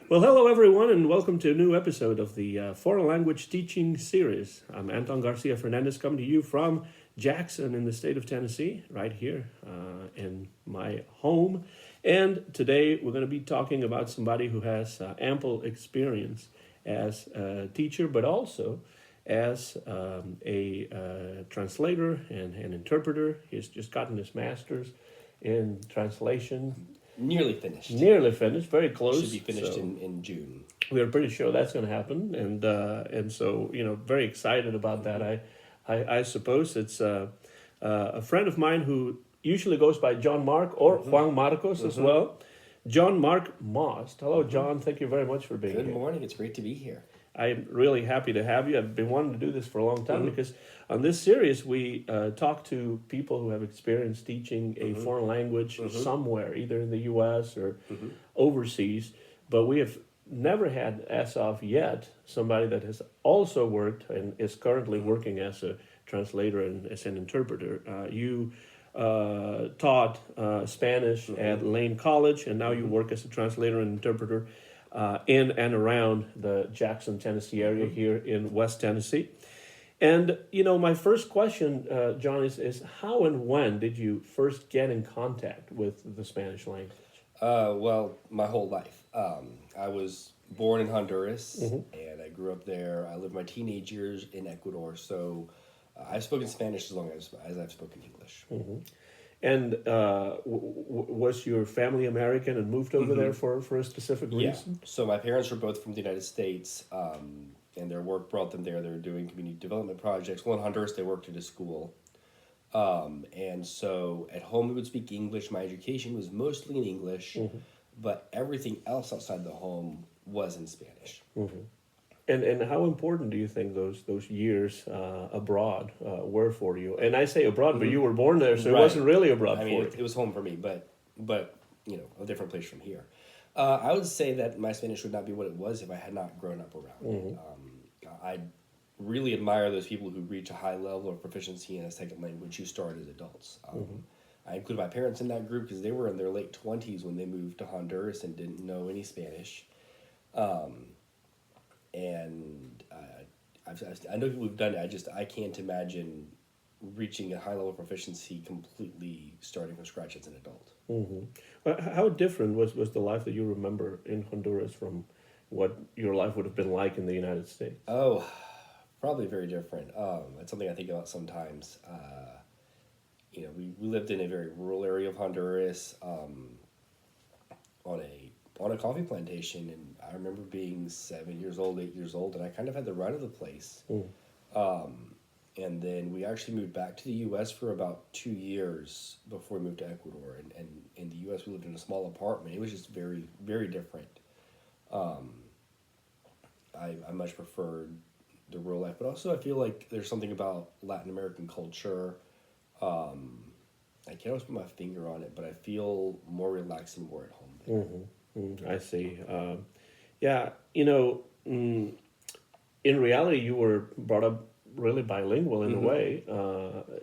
Well, hello everyone, and welcome to a new episode of the Foreign Language Teaching Series. I'm Anton Garcia Fernandez, coming to you from Jackson in the state of Tennessee, right here in my home. And today we're going to be talking about somebody who has ample experience as a teacher, but also as a translator and an interpreter. He's just gotten his master's in translation. Nearly finished. Nearly finished, very close. Should be finished so in June. we are pretty sure that's going to happen, and so very excited about that. I suppose it's a friend of mine who usually goes by John Mark or Juan Marcos as well. John Mark Maust. Hello, John. Thank you very much for being Good here. morning. It's great to be here. I'm really happy to have you. I've been wanting to do this for a long time because on this series we talk to people who have experience teaching a foreign language somewhere, either in the U.S. or overseas. But we have never had, as of yet, somebody that has also worked and is currently working as a translator and as an interpreter. You taught Spanish at Lane College, and now you work as a translator and interpreter in and around the Jackson, Tennessee area here in West Tennessee. And, my first question, John, is how and when did you first get in contact with the Spanish language? Well, my whole life. I was born in Honduras, and I grew up there. I lived my teenage years in Ecuador, so I've spoken Spanish as long as I've spoken English. And was your family American and moved over there for a specific reason? So my parents were both from the United States, and their work brought them there. They were doing community development projects. Well, in Honduras, they worked at a school. And so at home, we would speak English. My education was mostly in English, but everything else outside the home was in Spanish. And how important do you think those years abroad were for you? And I say abroad, but you were born there, so it wasn't really abroad I mean, for you. it was home for me, but a different place from here. I would say that my Spanish would not be what it was if I had not grown up around it. I really admire those people who reach a high level of proficiency in a second language who start as adults. I include my parents in that group because they were in their late 20s when they moved to Honduras and didn't know any Spanish. I know people who've done it. I can't imagine reaching a high level of proficiency completely starting from scratch as an adult. Well, how different was the life that you remember in Honduras from what your life would have been like in the United States? Oh, probably very different. It's something I think about sometimes. We lived in a very rural area of Honduras, on a coffee plantation, and I remember being 7 years old, 8 years old, and I kind of had the run of the place. And then we actually moved back to the U.S. for about 2 years before we moved to Ecuador. And in the U.S. we lived in a small apartment. It was just very, very different. I much preferred the rural life, but also I feel like there's something about Latin American culture. I can't always put my finger on it, but I feel more relaxed and more at home there. I see. In reality, you were brought up really bilingual in a way.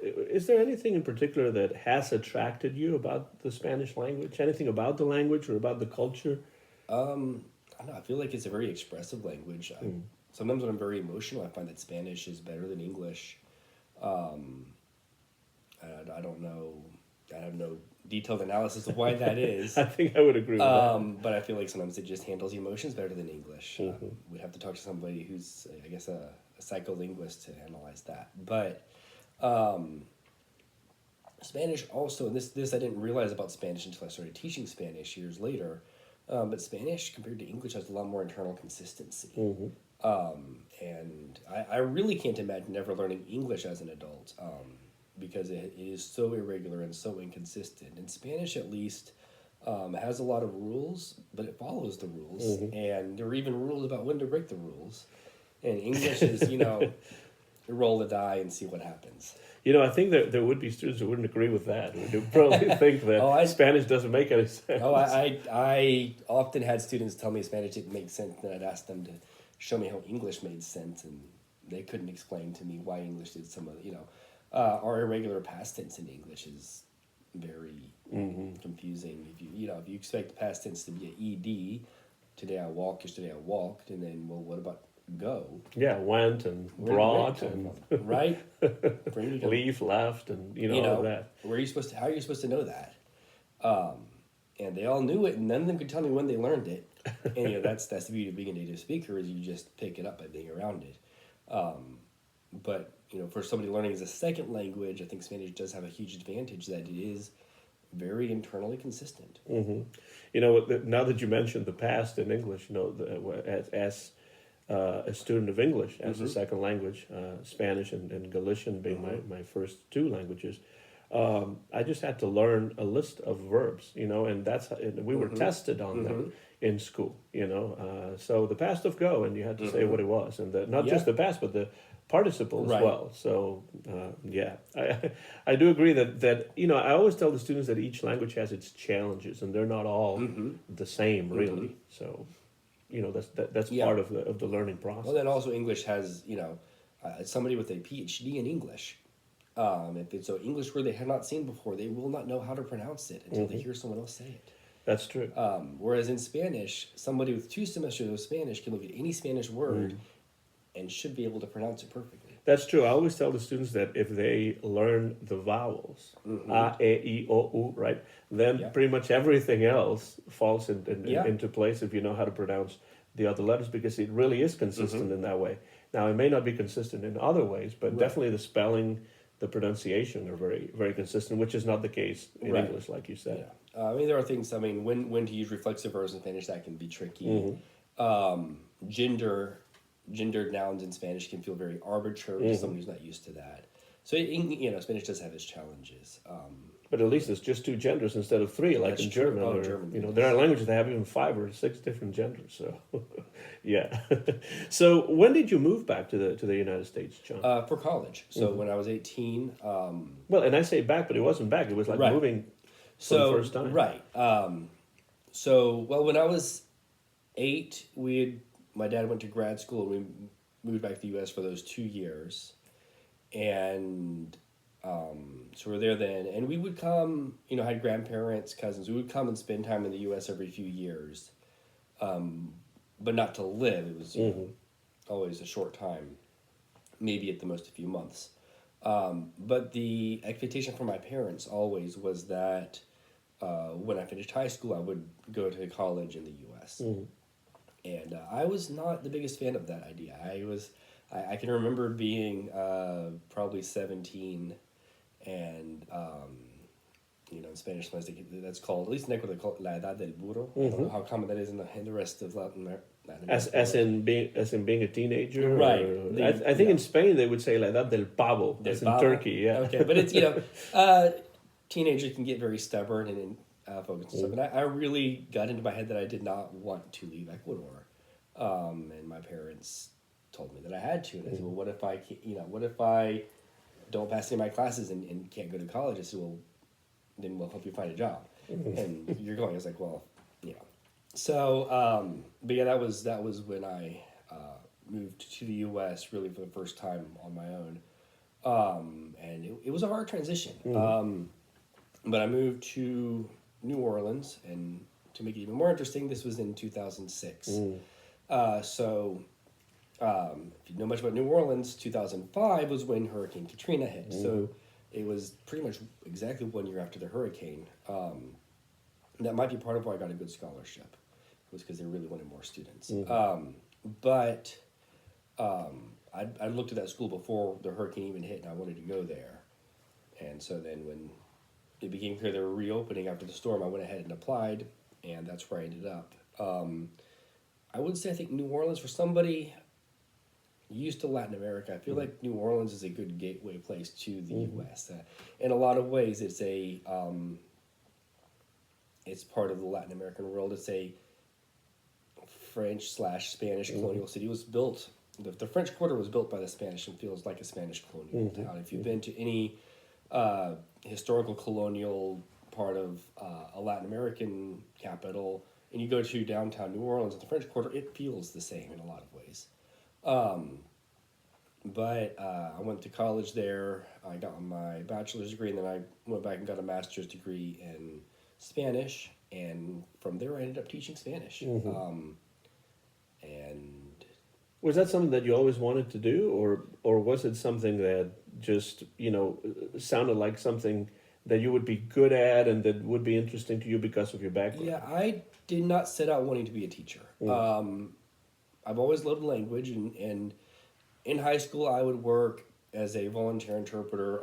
Is there anything in particular that has attracted you about the Spanish language? Anything about the language or about the culture? I don't know. I feel like it's a very expressive language. Sometimes when I'm very emotional, I find that Spanish is better than English. I don't know. I have no detailed analysis of why that is. I think I would agree with that. But I feel like sometimes it just handles emotions better than English. We'd have to talk to somebody who's, I guess, a psycholinguist to analyze that. But Spanish also, and this I didn't realize about Spanish until I started teaching Spanish years later, but Spanish compared to English has a lot more internal consistency. And I really can't imagine ever learning English as an adult. Because it is so irregular and so inconsistent. And Spanish, at least, has a lot of rules, but it follows the rules. And there are even rules about when to break the rules. And English is, roll the die and see what happens. I think that there would be students who wouldn't agree with that. Who'd probably think that Spanish doesn't make any sense. I often had students tell me Spanish didn't make sense, and I'd ask them to show me how English made sense, and they couldn't explain to me why English did some of the, our irregular past tense in English is very confusing. If you expect past tense to be an ed, today I walk, yesterday I walked, and then, well, what about go? Yeah, went and Where did went brought come and from, right? Where did it come- leave, left, and all of that. where are you supposed to? How are you supposed to know that? And they all knew it, and none of them could tell me when they learned it. And that's the beauty of being a native speaker is you just pick it up by being around it. But for somebody learning as a second language, I think Spanish does have a huge advantage that it is very internally consistent. Mm-hmm. Now that you mentioned the past in English, as a student of English as a second language, Spanish and Galician being my first two languages, I just had to learn a list of verbs, and we were tested on them in school, so the past of go, and you had to say what it was, and not just the past, but the participle as well. So I do agree that I always tell the students that each language has its challenges, and they're not all the same, really. So that's part of the learning process. Well, then also English has somebody with a PhD in English. If it's an English word they have not seen before, they will not know how to pronounce it until they hear someone else say it. That's true. Whereas in Spanish, somebody with 2 semesters of Spanish can look at any Spanish word and should be able to pronounce it perfectly. That's true. I always tell the students that if they learn the vowels, a, e, I, o, u, right, then pretty much everything else falls into place if you know how to pronounce the other letters, because it really is consistent in that way. Now, it may not be consistent in other ways, but definitely the spelling, the pronunciation are very, very consistent, which is not the case in English, like you said. Yeah. There are things, when to use reflexive verbs in Spanish, that can be tricky. Gendered nouns in Spanish can feel very arbitrary to someone who's not used to that. So, Spanish does have its challenges. But at least it's just 2 genders instead of 3, like in German. Oh, German. There are languages that have even 5 or 6 different genders. So, yeah. So, when did you move back to the United States, John? For college. So when I was 18. Well, and I say back, but it wasn't back. It was like moving for the first time. Right. When I was 8, my dad went to grad school, and we moved back to the U.S. for those 2 years. And so we're there then. And we would come, had grandparents, cousins. We would come and spend time in the U.S. every few years, but not to live. It was always a short time, maybe at the most a few months. But the expectation from my parents always was that when I finished high school, I would go to college in the U.S. And I was not the biggest fan of that idea. I can remember being probably 17, and in Spanish, that's called, at least in Ecuador, they call it la edad del burro. I don't know how common that is in the rest of Latin America. As in being a teenager, right? I think in Spain they would say la edad del pavo, as in turkey. Yeah. Okay, but it's teenagers can get very stubborn and focused and stuff. And I really got into my head that I did not want to leave Ecuador, and my parents told me that I had to. And I said, well, what if I don't pass any of my classes and can't go to college? I said, well, then we'll help you find a job. And you're going. I was like, well, So, but yeah, that was when I moved to the U.S. really for the first time on my own, and it was a hard transition. But I moved to New Orleans, and to make it even more interesting, this was in 2006. If you know much about New Orleans, 2005 was when Hurricane Katrina hit. So it was pretty much exactly 1 year after the hurricane. That might be part of why I got a good scholarship, was because they really wanted more students. But I looked at that school before the hurricane even hit, and I wanted to go there. And so then when it became clear they were reopening after the storm, I went ahead and applied, and that's where I ended up. I would say I think New Orleans, for somebody used to Latin America, I feel like New Orleans is a good gateway place to the U.S. In a lot of ways, it's part of the Latin American world. It's a French/Spanish colonial city. It was built, the French Quarter was built by the Spanish and feels like a Spanish colonial town. If you've been to any historical colonial part of a Latin American capital, and you go to downtown New Orleans at the French Quarter, it feels the same in a lot of ways. But I went to college there. I got my bachelor's degree, and then I went back and got a master's degree in Spanish. And from there, I ended up teaching Spanish. Was that something that you always wanted to do, or was it something that just sounded like something that you would be good at and that would be interesting to you because of your background? Yeah, I did not set out wanting to be a teacher. I've always loved language, and in high school, I would work as a volunteer interpreter.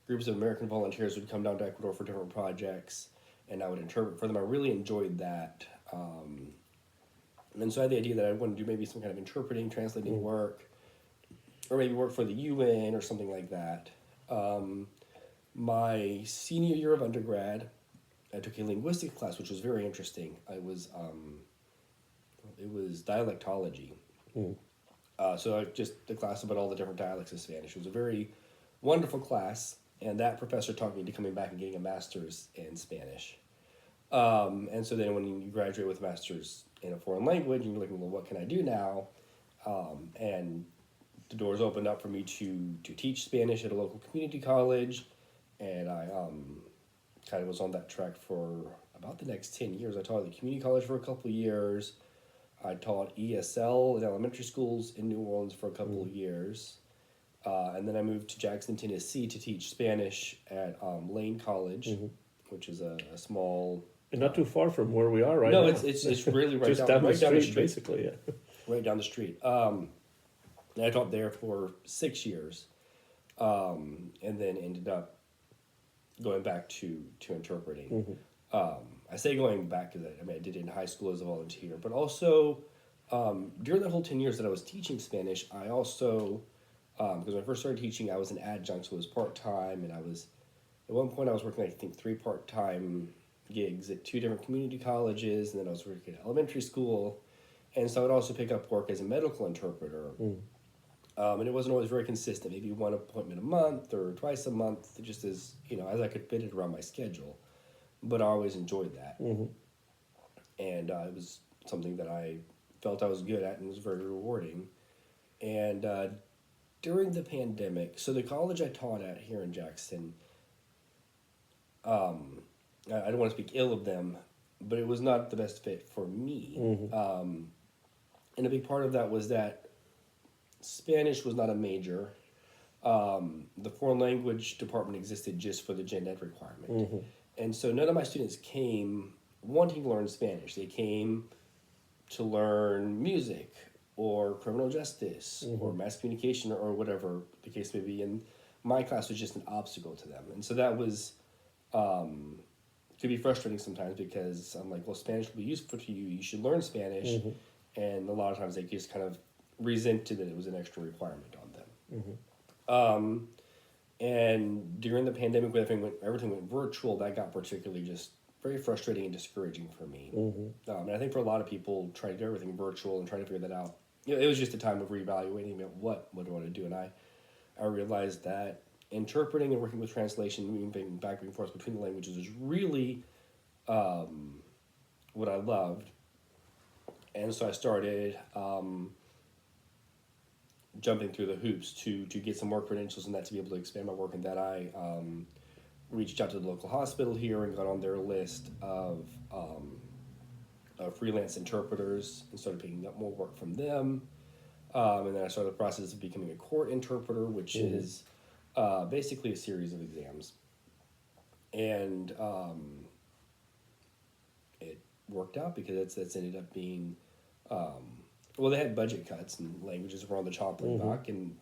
Groups of American volunteers would come down to Ecuador for different projects, and I would interpret for them. I really enjoyed that. And so I had the idea that I wanted to do maybe some kind of interpreting, translating work, or maybe work for the UN or something like that. My senior year of undergrad, I took a linguistics class, which was very interesting. It was dialectology. So just the class about all the different dialects of Spanish. It was a very wonderful class, and that professor talked me into coming back and getting a master's in Spanish. And so then when you graduate with a master's in a foreign language, and you're looking, well, what can I do now? And the doors opened up for me to teach Spanish at a local community college, and I kind of was on that track for about the next 10 years. I taught at the community college for a couple of years. I taught ESL in elementary schools in New Orleans for a couple of years. And then I moved to Jackson, Tennessee to teach Spanish at Lane College, which is a small... And not too far from where we are right now. No, it's really right just down the street, street, basically, yeah. Right down the street. And I taught there for 6 years, and then ended up going back to interpreting. I say going back because I did it in high school as a volunteer, but also during that whole 10 years that I was teaching Spanish, I also, because when I first started teaching, I was an adjunct, so it was part-time, and at one point I was working, I think, 3 part-time gigs at 2 different community colleges, and then I was working at elementary school, and so I would also pick up work as a medical interpreter. And it wasn't always very consistent, maybe 1 appointment a month or twice a month, just as I could fit it around my schedule. But I always enjoyed that. And it was something that I felt I was good at and was very rewarding. And during the pandemic, so the college I taught at here in Jackson, I don't want to speak ill of them, but it was not the best fit for me. And a big part of that was that Spanish was not a major. The foreign language department existed just for the gen ed requirement. And so none of my students came wanting to learn Spanish. They came to learn music or criminal justice or mass communication or whatever the case may be. And my class was just an obstacle to them. And so that was... could be frustrating sometimes because I'm like, well, Spanish will be useful to you. You should learn Spanish. And a lot of times they just kind of resented that it was an extra requirement on them. And during the pandemic, when everything went virtual, that got particularly just very frustrating and discouraging for me. And I think for a lot of people trying to do everything virtual and trying to figure that out, it was just a time of reevaluating what do I want to do. And I realized that interpreting and working with translation, moving back and forth between the languages was really what I loved. And so I started jumping through the hoops to get some more credentials and that to be able to expand my work. And that I reached out to the local hospital here and got on their list of freelance interpreters and started picking up more work from them. And then I started the process of becoming a court interpreter, which is basically a series of exams. And it worked out because that's ended up being... well, they had budget cuts and languages were on the chopping block, and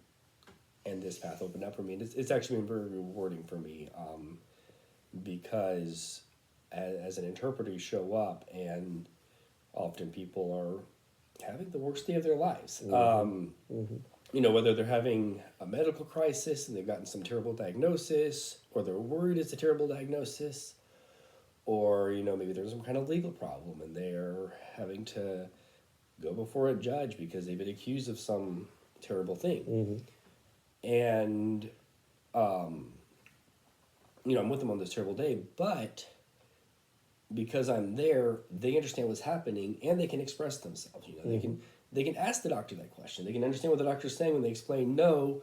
this path opened up for me. And it's actually been very rewarding for me because as an interpreter, you show up and often people are having the worst day of their lives. Whether they're having a medical crisis and they've gotten some terrible diagnosis, or they're worried it's a terrible diagnosis, or, maybe there's some kind of legal problem and they're having to go before a judge because they've been accused of some terrible thing. And, I'm with them on this terrible day, but because I'm there, they understand what's happening and they can express themselves. They can ask the doctor that question. They can understand what the doctor's saying when they explain, no,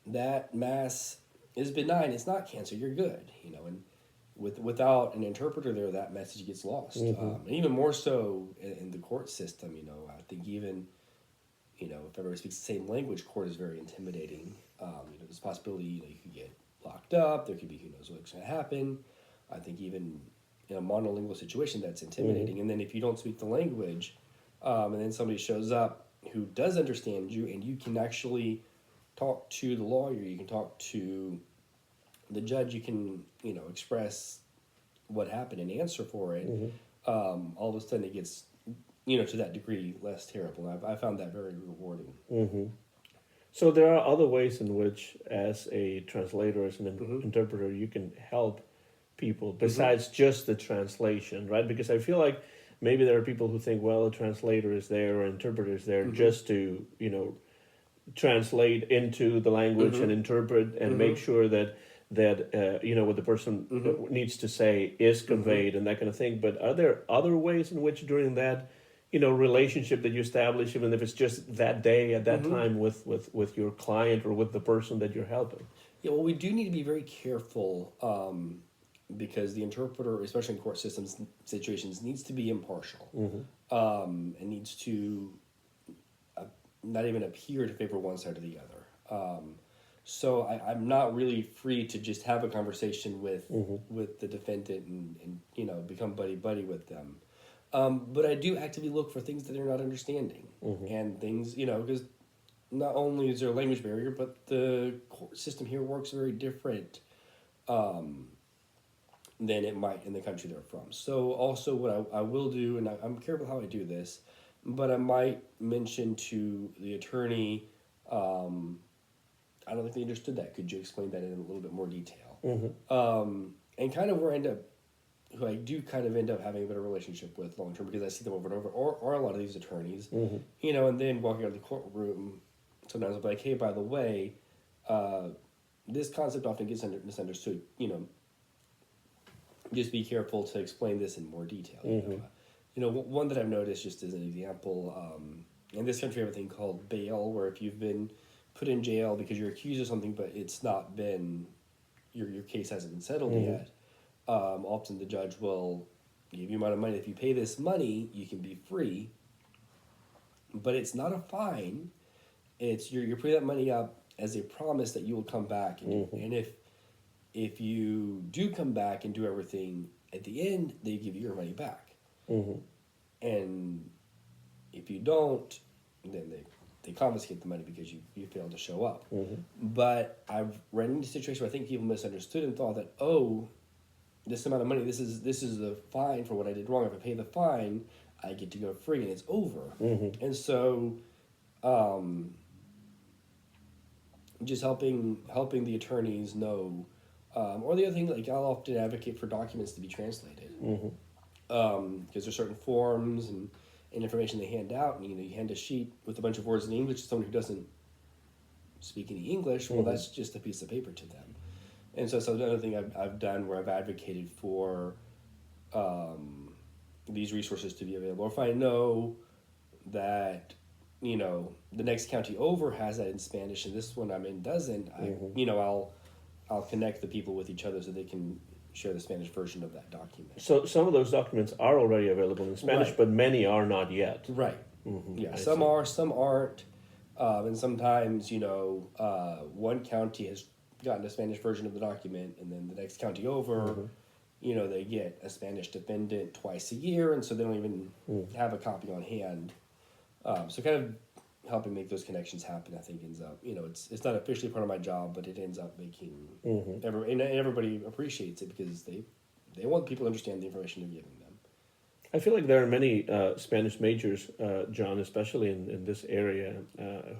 that mass is benign. It's not cancer. You're good. And without an interpreter there, that message gets lost. And even more so in the court system. I think even if everybody speaks the same language, court is very intimidating. There's a possibility, you could get locked up. There could be who knows what's going to happen. I think even in a monolingual situation, that's intimidating. And then if you don't speak the language, and then somebody shows up who does understand you, and you can actually talk to the lawyer, you can talk to the judge, you can, express what happened and answer for it, all of a sudden it gets, to that degree less terrible. And I found that very rewarding. So there are other ways in which, as a translator, as an interpreter, you can help people besides just the translation, right? Because I feel like maybe there are people who think, well, a translator is there or interpreter is there just to, translate into the language and interpret and make sure that what the person needs to say is conveyed and that kind of thing. But are there other ways in which during that relationship that you establish, even if it's just that day at that time with your client or with the person that you're helping? Yeah, well, we do need to be very careful because the interpreter, especially in court systems situations, needs to be impartial and needs to not even appear to favor one side or the other. So I'm not really free to just have a conversation with the defendant and become buddy with them. But I do actively look for things that they're not understanding and things, because not only is there a language barrier, but the court system here works very different than it might in the country they're from. So also what I will do, and I'm careful how I do this, but I might mention to the attorney, I don't think they understood that. Could you explain that in a little bit more detail? And kind of who I do kind of end up having a better relationship with long term because I see them over and over, or a lot of these attorneys, and then walking out of the courtroom, sometimes I'll be like, hey, by the way, this concept often gets misunderstood. Just be careful to explain this in more detail. One that I've noticed, just as an example, in this country, we have a thing called bail, where if you've been put in jail because you're accused of something, but it's not been, your case hasn't been settled yet, often the judge will give you amount of money. If you pay this money, you can be free, but it's not a fine. It's you're putting that money up as a promise that you will come back, and if you do come back and do everything, at the end, they give you your money back. And if you don't, then they confiscate the money because you failed to show up. But I've run into situations where I think people misunderstood and thought that, oh, this amount of money, this is the fine for what I did wrong. If I pay the fine, I get to go free and it's over. And so just helping the attorneys know, or the other thing, like I'll often advocate for documents to be translated. Because there's certain forms and information they hand out, and you hand a sheet with a bunch of words in English to someone who doesn't speak any English. Well, that's just a piece of paper to them. And so another thing I've done where I've advocated for these resources to be available. If I know that the next county over has that in Spanish and this one I'm in doesn't, I'll connect the people with each other so they can share the Spanish version of that document. So some of those documents are already available in Spanish, but many are not yet. Right. Yeah, some are, some aren't. And sometimes, one county has gotten a Spanish version of the document, and then the next county over, they get a Spanish defendant twice a year, and so they don't even have a copy on hand. So kind of helping make those connections happen, I think ends up, it's not officially part of my job, but it ends up making and everybody appreciates it because they want people to understand the information you're giving them. I feel like there are many Spanish majors, John, especially in this area,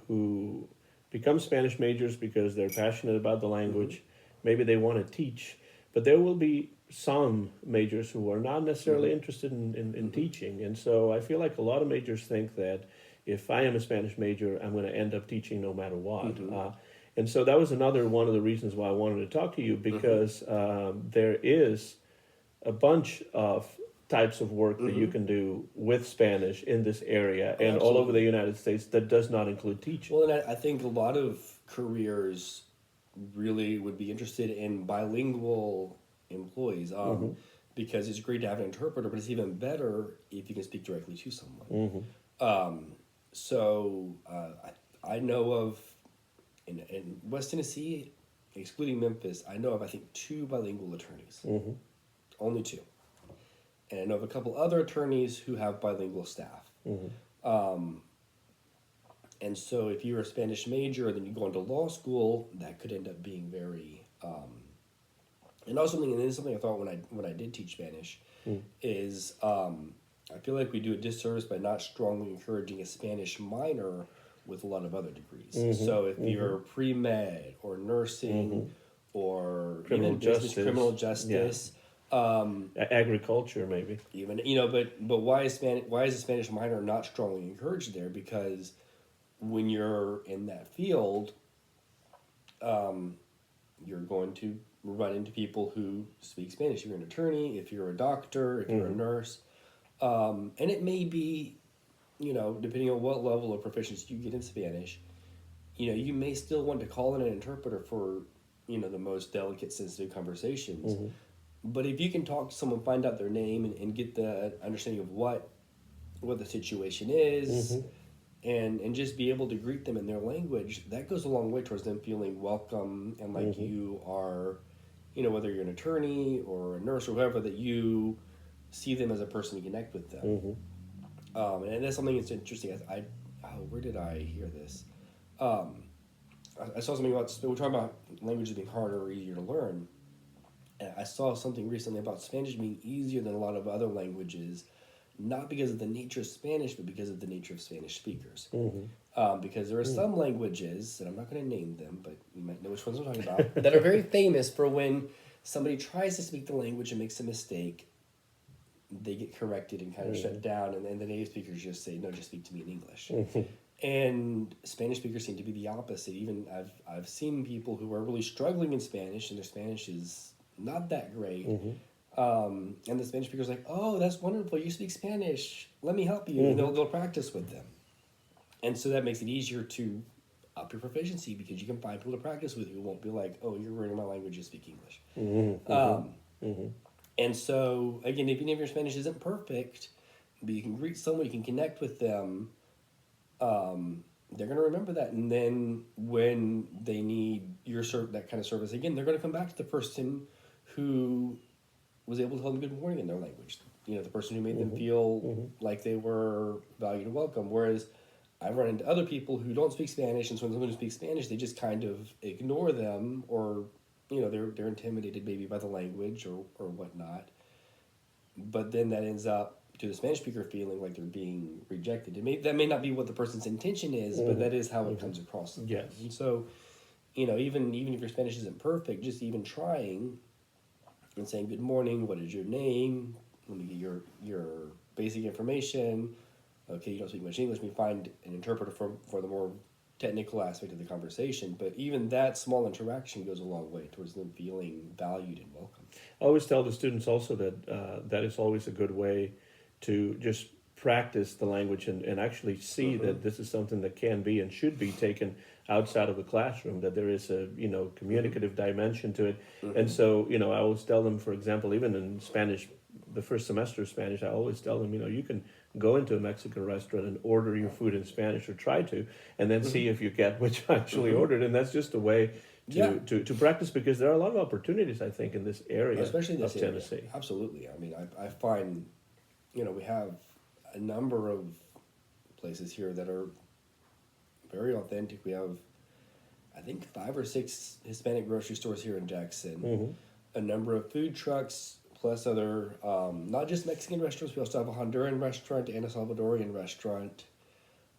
who become Spanish majors because they're passionate about the language. Maybe they want to teach, but there will be some majors who are not necessarily interested in teaching. And so I feel like a lot of majors think that if I am a Spanish major, I'm going to end up teaching no matter what. And so that was another one of the reasons why I wanted to talk to you, because there is a bunch of types of work that you can do with Spanish in this area and all over the United States that does not include teaching. Well, and I think a lot of careers really would be interested in bilingual employees because it's great to have an interpreter, but it's even better if you can speak directly to someone. So I know of, in West Tennessee, excluding Memphis, I know of, I think, 2 bilingual attorneys. Mm-hmm. Only 2. And I know of a couple other attorneys who have bilingual staff. Mm-hmm. And so if you're a Spanish major and then you go into law school, that could end up being very... and also something, and this is something I thought when I did teach Spanish, is I feel like we do a disservice by not strongly encouraging a Spanish minor with a lot of other degrees. Mm-hmm. So if you're pre-med or nursing or Criminal even business, justice. criminal justice, Agriculture, maybe. even but why is a Spanish minor not strongly encouraged there? Because when you're in that field, you're going to run into people who speak Spanish. If you're an attorney, if you're a doctor, if you're a nurse, and it may be, depending on what level of proficiency you get in Spanish, you may still want to call in an interpreter for, the most delicate, sensitive conversations. Mm-hmm. But if you can talk to someone, find out their name, and get the understanding of what the situation is, and just be able to greet them in their language, that goes a long way towards them feeling welcome and like you are, whether you're an attorney or a nurse or whoever, that you see them as a person to connect with them. And that's something that's interesting. Where did I hear this? I saw something about, we're talking about languages being harder or easier to learn. And I saw something recently about Spanish being easier than a lot of other languages, not because of the nature of Spanish, but because of the nature of Spanish speakers. Because there are some languages, and I'm not going to name them, but you might know which ones I'm talking about, that are very famous for when somebody tries to speak the language and makes a mistake, they get corrected and kind of shut down, and then the native speakers just say, no, just speak to me in English. And Spanish speakers seem to be the opposite. Even I've seen people who are really struggling in Spanish, and their Spanish is not that great. And the Spanish speaker's like, oh, that's wonderful, you speak Spanish, let me help you. And they'll practice with them. And so that makes it easier to up your proficiency, because you can find people to practice with who won't be like, oh, you're learning my language, you speak English. And so, again, even if your Spanish isn't perfect, but you can greet someone, you can connect with them, they're going to remember that. And then when they need that kind of service again, they're going to come back to the person who was able to tell them good morning in their language. The person who made them feel like they were valued and welcome. Whereas I've run into other people who don't speak Spanish, and so when someone who speaks Spanish, they just kind of ignore them, or they're intimidated maybe by the language or whatnot. But then that ends up to the Spanish speaker feeling like they're being rejected. That may not be what the person's intention is, but that is how it comes across. Yes. And so, even if your Spanish isn't perfect, just even trying and saying good morning, what is your name? Let me get your basic information. Okay, you don't speak much English. We find an interpreter for the more technical aspect of the conversation. But even that small interaction goes a long way towards them feeling valued and welcome. I always tell the students also that that is always a good way to just practice the language and actually see that this is something that can be and should be taken outside of the classroom, that there is a communicative dimension to it. And so I always tell them, for example, even in Spanish, the first semester of Spanish, I always tell them, you can go into a Mexican restaurant and order your food in Spanish, or try to, and then see if you get what you actually ordered. And that's just a way to practice, because there are a lot of opportunities, I think, in this area, especially in this of Tennessee. Area. Absolutely. I mean, I find, we have a number of places here that are very authentic. We have, I think, 5 or 6 Hispanic grocery stores here in Jackson, a number of food trucks, plus other, not just Mexican restaurants. We also have a Honduran restaurant and a Salvadorian restaurant.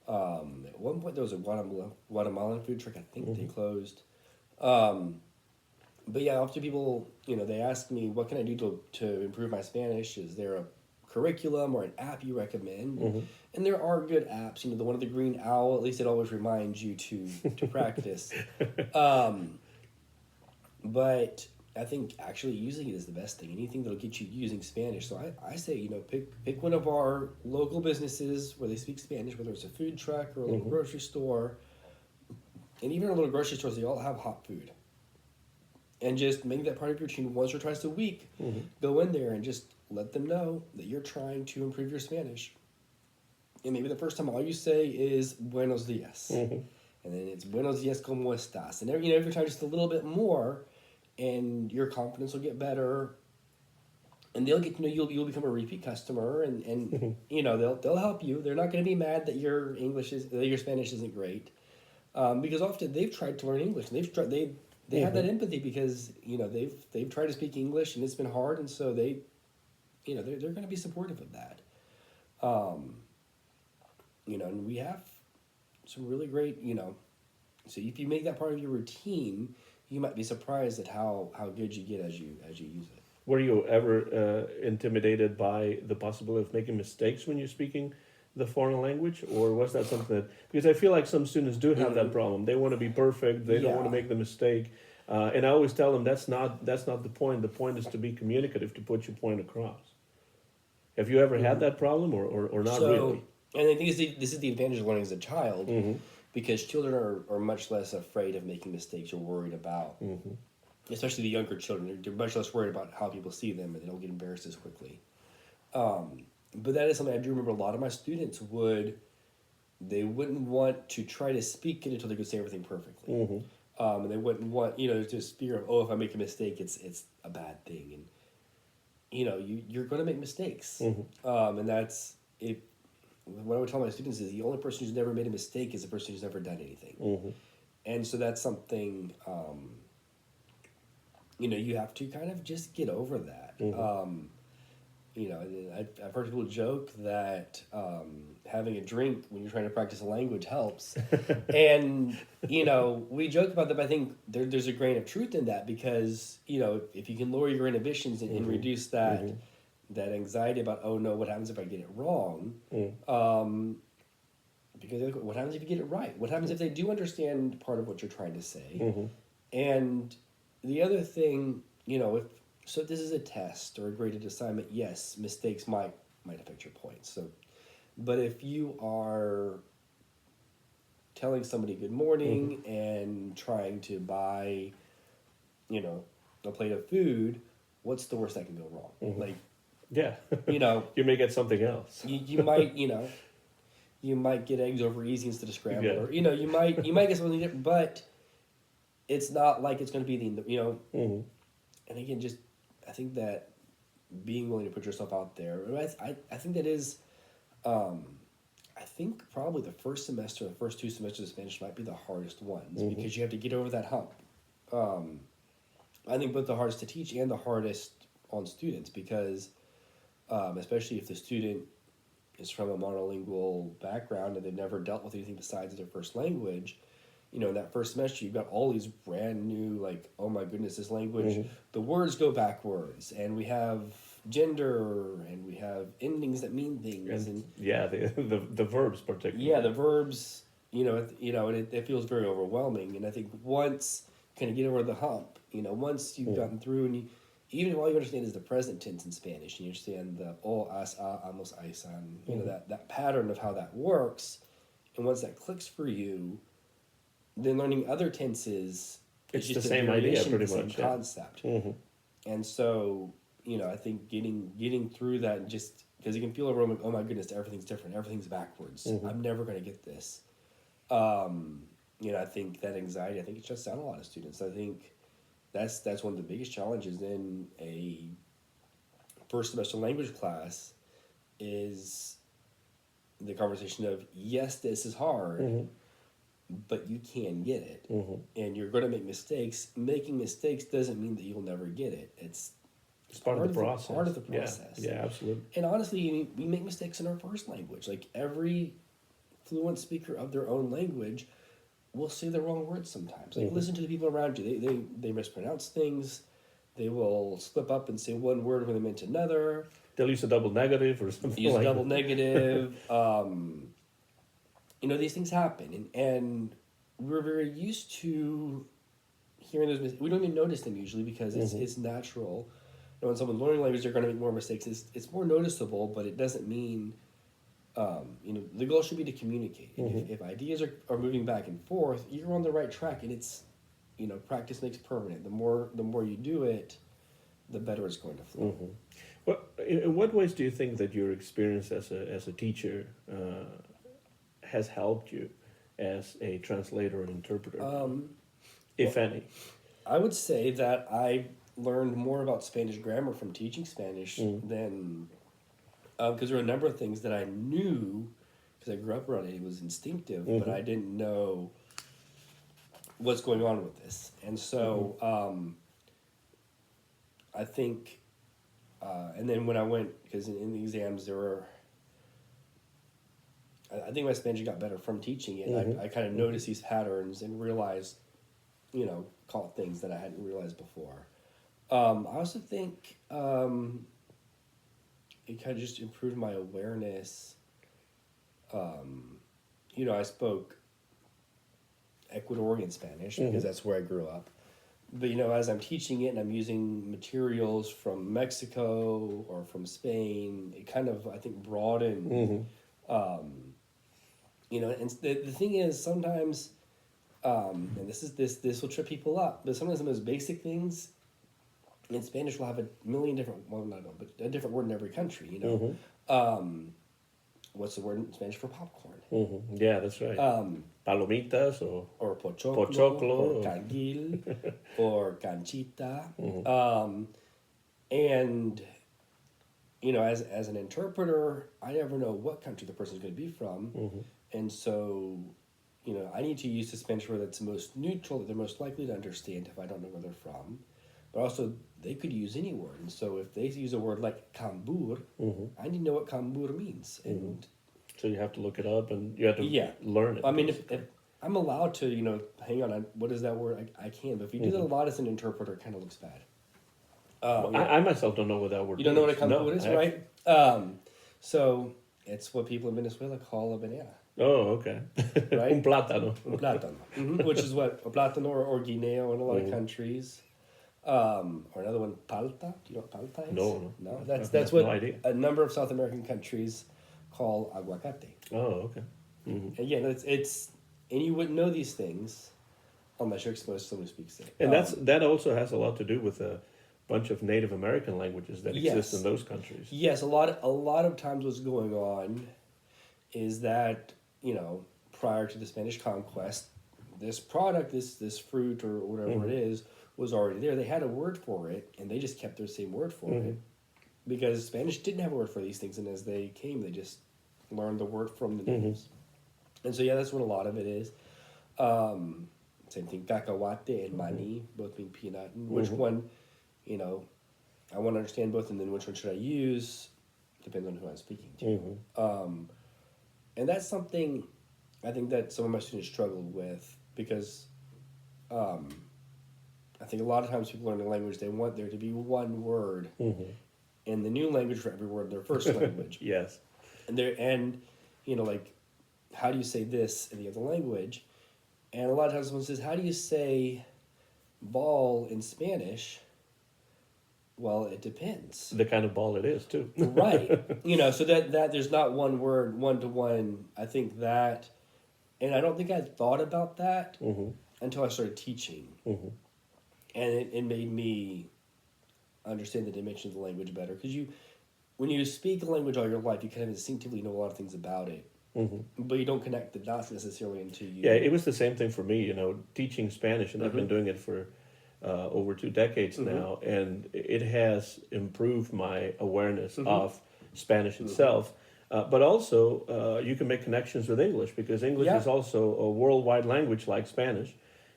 At one point, there was a Guatemalan food truck. I think they closed. But yeah, often people, they ask me, what can I do to improve my Spanish? Is there a curriculum or an app you recommend? And there are good apps. The one of the green owl, at least it always reminds you to practice. But I think actually using it is the best thing. Anything that'll get you using Spanish. So I say, pick one of our local businesses where they speak Spanish, whether it's a food truck or a little grocery store. And even our little grocery stores, they all have hot food. And just make that part of your routine once or twice a week. Go in there and just let them know that you're trying to improve your Spanish. and maybe the first time all you say is buenos dias. And then it's buenos dias, ¿cómo estás? And every time just a little bit more, and your confidence will get better. And they'll get to know you. You'll become a repeat customer, and they'll help you. They're not going to be mad that your Spanish isn't great, because often they've tried to learn English. And they have that empathy because they've tried to speak English and it's been hard, and so they're going to be supportive of that. And we have some really great, so if you make that part of your routine, you might be surprised at how good you get as you use it. Were you ever intimidated by the possibility of making mistakes when you're speaking the foreign language, or was that something that, because I feel like some students do have that problem. They want to be perfect. They don't want to make the mistake. And I always tell them that's not the point. The point is to be communicative, to put your point across. Have you ever had that problem, or not really? And I think this is the advantage of learning as a child, because children are much less afraid of making mistakes or worried about, especially the younger children. They're much less worried about how people see them, and they don't get embarrassed as quickly. But that is something I do remember a lot of my students wouldn't want to try to speak it until they could say everything perfectly. And they wouldn't want, there's this fear of, if I make a mistake, it's a bad thing. And, you're going to make mistakes. And that's it. What I would tell my students is the only person who's never made a mistake is the person who's never done anything. And so that's something, you have to kind of just get over that. I've heard people joke that having a drink when you're trying to practice a language helps. And, we joke about that, but I think there's a grain of truth in that because, if you can lower your inhibitions and reduce that anxiety about, oh no, what happens if I get it wrong? Because what happens if you get it right? What happens if they do understand part of what you're trying to say? And the other thing, so if this is a test or a graded assignment, yes, mistakes might affect your points. So, but if you are telling somebody good morning and trying to buy, a plate of food, what's the worst that can go wrong? Like, yeah, you may get something else. You might, you might get eggs over easy instead of scrambled, or you might get something different, but it's not like it's going to be the And again, just I think that being willing to put yourself out there, I think that is, I think probably the first semester, the first 2 semesters of Spanish might be the hardest ones because you have to get over that hump. I think both the hardest to teach and the hardest on students because, especially if the student is from a monolingual background and they've never dealt with anything besides their first language, in that first semester, you've got all these brand new, like, oh my goodness, this language, the words go backwards, and we have gender, and we have endings that mean things. And the verbs particularly. Yeah, the verbs, and it feels very overwhelming. And I think once you kind of get over the hump, once you've gotten through, and even if all you understand is the present tense in Spanish, and you understand the o, as, a, amos, aisan, that pattern of how that works, and once that clicks for you, then learning other tenses it's just the same idea, pretty much. Concept. And so, I think getting through that and just because you can feel overwhelming, oh my goodness, everything's different, everything's backwards. I'm never going to get this. I think that anxiety, I think it shuts down a lot of students. I think that's one of the biggest challenges in a first semester language class is the conversation of, yes, this is hard, but you can get it, and you're going to make mistakes. Making mistakes doesn't mean that you'll never get it. It's part of the process. Part of the process. Yeah, absolutely. And honestly, we make mistakes in our first language. Like every fluent speaker of their own language will say the wrong words sometimes. Like listen to the people around you. They mispronounce things. They will slip up and say one word when they meant another. They'll use a double negative or something. Use a double negative. These things happen, and we're very used to hearing those mistakes. We don't even notice them usually because it's natural. When someone's learning language, they're going to make more mistakes. It's more noticeable, but it doesn't mean, the goal should be to communicate. If ideas are moving back and forth, you're on the right track, and it's, practice makes permanent. The more you do it, the better it's going to flow. In what ways do you think that your experience as a teacher has helped you as a translator and interpreter, if any? I would say that I learned more about Spanish grammar from teaching Spanish than because there were a number of things that I knew because I grew up around it. It was instinctive, but I didn't know what's going on with this, and so I think, and then when I went, because in the exams there were, I think my Spanish got better from teaching it. I kind of noticed these patterns and realized, caught things that I hadn't realized before. I also think it kind of just improved my awareness. I spoke Ecuadorian Spanish because that's where I grew up. But, as I'm teaching it and I'm using materials from Mexico or from Spain, it kind of, I think, broadened, and the thing is sometimes, and this will trip people up, but sometimes the most basic things in Spanish will have a million different, but a different word in every country, what's the word in Spanish for popcorn? Yeah, that's right. Palomitas or pochoclo or canguil or canchita. And, as an interpreter, I never know what country the person's going to be from. And so, I need to use the Spanish word that's most neutral, that they're most likely to understand if I don't know where they're from. But also, they could use any word. And so if they use a word like cambur, I need to know what cambur means. And so you have to look it up and you have to learn it. I mean, if I'm allowed to, hang on, what is that word? I can. But if you do that a lot as an interpreter, it kind of looks bad. I myself don't know what that word You don't know what a cambur is, right? So it's what people in Venezuela call a banana. Oh, okay. Right? Un plátano. Un plátano. Which is what? A plátano or guineo in a lot of countries. Or another one, palta. Do you know what palta is? No. That's what no idea. a number of South American countries call aguacate. Oh, okay. And it's and you wouldn't know these things unless you're exposed to someone who speaks it. And that also has a lot to do with a bunch of Native American languages that exist in those countries. Yes, a lot of times what's going on is that, prior to the Spanish conquest, this product, this fruit or whatever it is, was already there. They had a word for it, and they just kept their same word for it because Spanish didn't have a word for these things, and as they came, they just learned the word from the natives. And so, that's what a lot of it is. Same thing, cacahuate and mani, both mean peanut. And which one, I want to understand both, and then which one should I use, depends on who I'm speaking to. And that's something I think that some of my students struggled with because I think a lot of times people learn a language, they want there to be one word in the new language for every word in their first language. Yes. And like, how do you say this in the other language? And a lot of times someone says, how do you say ball in Spanish? Well, it depends. The kind of ball it is, too. Right. So that there's not one word, one-to-one. I think that, and I don't think I thought about that until I started teaching. And it made me understand the dimension of the language better. Because when you speak a language all your life, you kind of instinctively know a lot of things about it. But you don't connect the dots necessarily until you... Yeah, it was the same thing for me, teaching Spanish, and I've been doing it for over 2 decades now, and it has improved my awareness of Spanish itself. But also, you can make connections with English, because English is also a worldwide language like Spanish.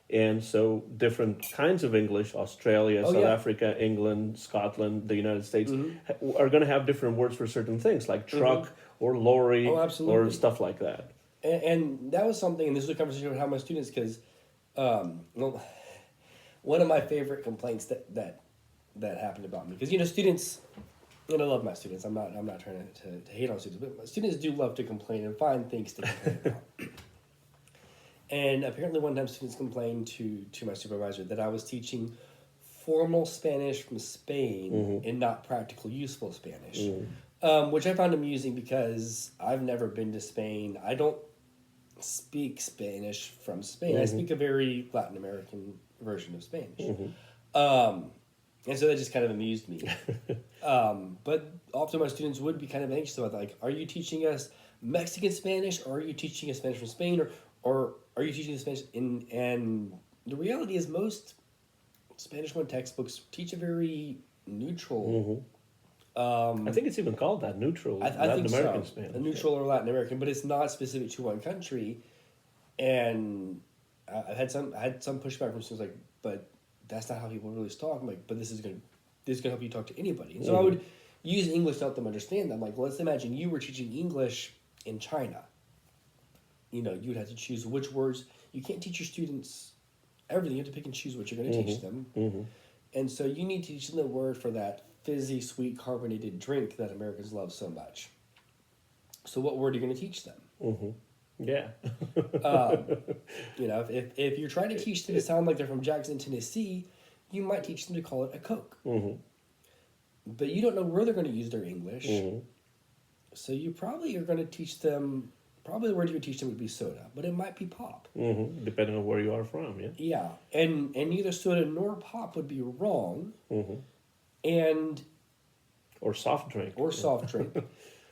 And so different kinds of English, Australia, South Africa, England, Scotland, the United States, are going to have different words for certain things, like truck or lorry or stuff like that. And that was something, and this was a conversation with my students, because one of my favorite complaints that happened about me, because students, and I love my students, I'm not trying to hate on students, but my students do love to complain and find things to complain about. And apparently one time students complained to my supervisor that I was teaching formal Spanish from Spain and not practical, useful Spanish, which I found amusing because I've never been to Spain. I don't speak Spanish from Spain. I speak a very Latin American version of Spanish. And so that just kind of amused me. But often my students would be kind of anxious about that. Like, are you teaching us Mexican Spanish, or are you teaching us Spanish from Spain, or are you teaching us Spanish in? And the reality is, most Spanish 1 textbooks teach a very neutral. I think it's even called that, neutral I Latin think American so, Spanish. a neutral or Latin American, but it's not specific to one country. And I had some pushback from students like, but that's not how people really talk. I'm like, but this is gonna help you talk to anybody. And so I would use English to help them understand that. I'm like, well, let's imagine you were teaching English in China. You know, you would have to choose which words. You can't teach your students everything. You have to pick and choose what you're going to teach them. And so you need to teach them the word for that fizzy, sweet, carbonated drink that Americans love so much. So what word are you going to teach them? Yeah. You know, if you're trying to teach them to sound like they're from Jackson, Tennessee, you might teach them to call it a Coke. But you don't know where they're going to use their English. So you probably are going to teach them, probably the word you would teach them would be soda, but it might be pop. Depending on where you are from, yeah. Yeah, and neither soda nor pop would be wrong. And or soft drink.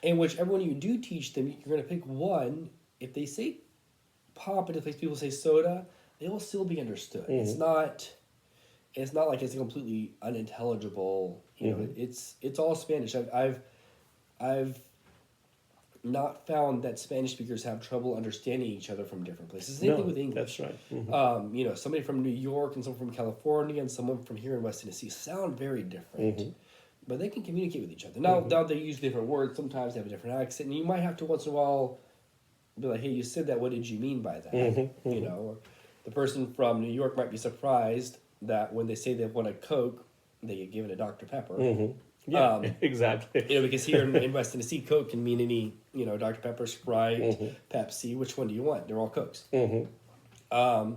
And whichever one you do teach them, you're going to pick one. If they say pop and if people say soda, they will still be understood. It's not like it's a completely unintelligible. You know, it's all Spanish. I've not found that Spanish speakers have trouble understanding each other from different places. Same thing with English. That's right. You know, somebody from New York and someone from California and someone from here in West Tennessee sound very different. But they can communicate with each other. Now they use different words. Sometimes they have a different accent. And you might have to once in a while be like, hey, you said that. What did you mean by that? You know, or the person from New York might be surprised that when they say they want a Coke, they get given a Dr. Pepper. Yeah, exactly. You know, because here in West Tennessee, Coke can mean any, you know, Dr. Pepper, Sprite, Pepsi. Which one do you want? They're all Cokes. But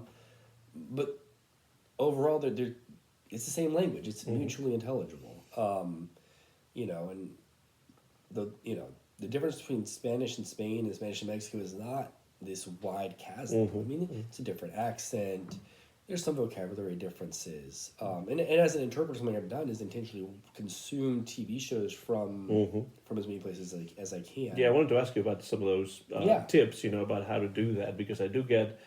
overall, it's the same language. It's mutually intelligible. You know, and the difference between Spanish in Spain and Spanish in Mexico is not this wide chasm. I mean, it's a different accent. There's some vocabulary differences. And as an interpreter, something I've done is intentionally consume TV shows from as many places as I can. Yeah, I wanted to ask you about some of those tips, you know, about how to do that, because I do get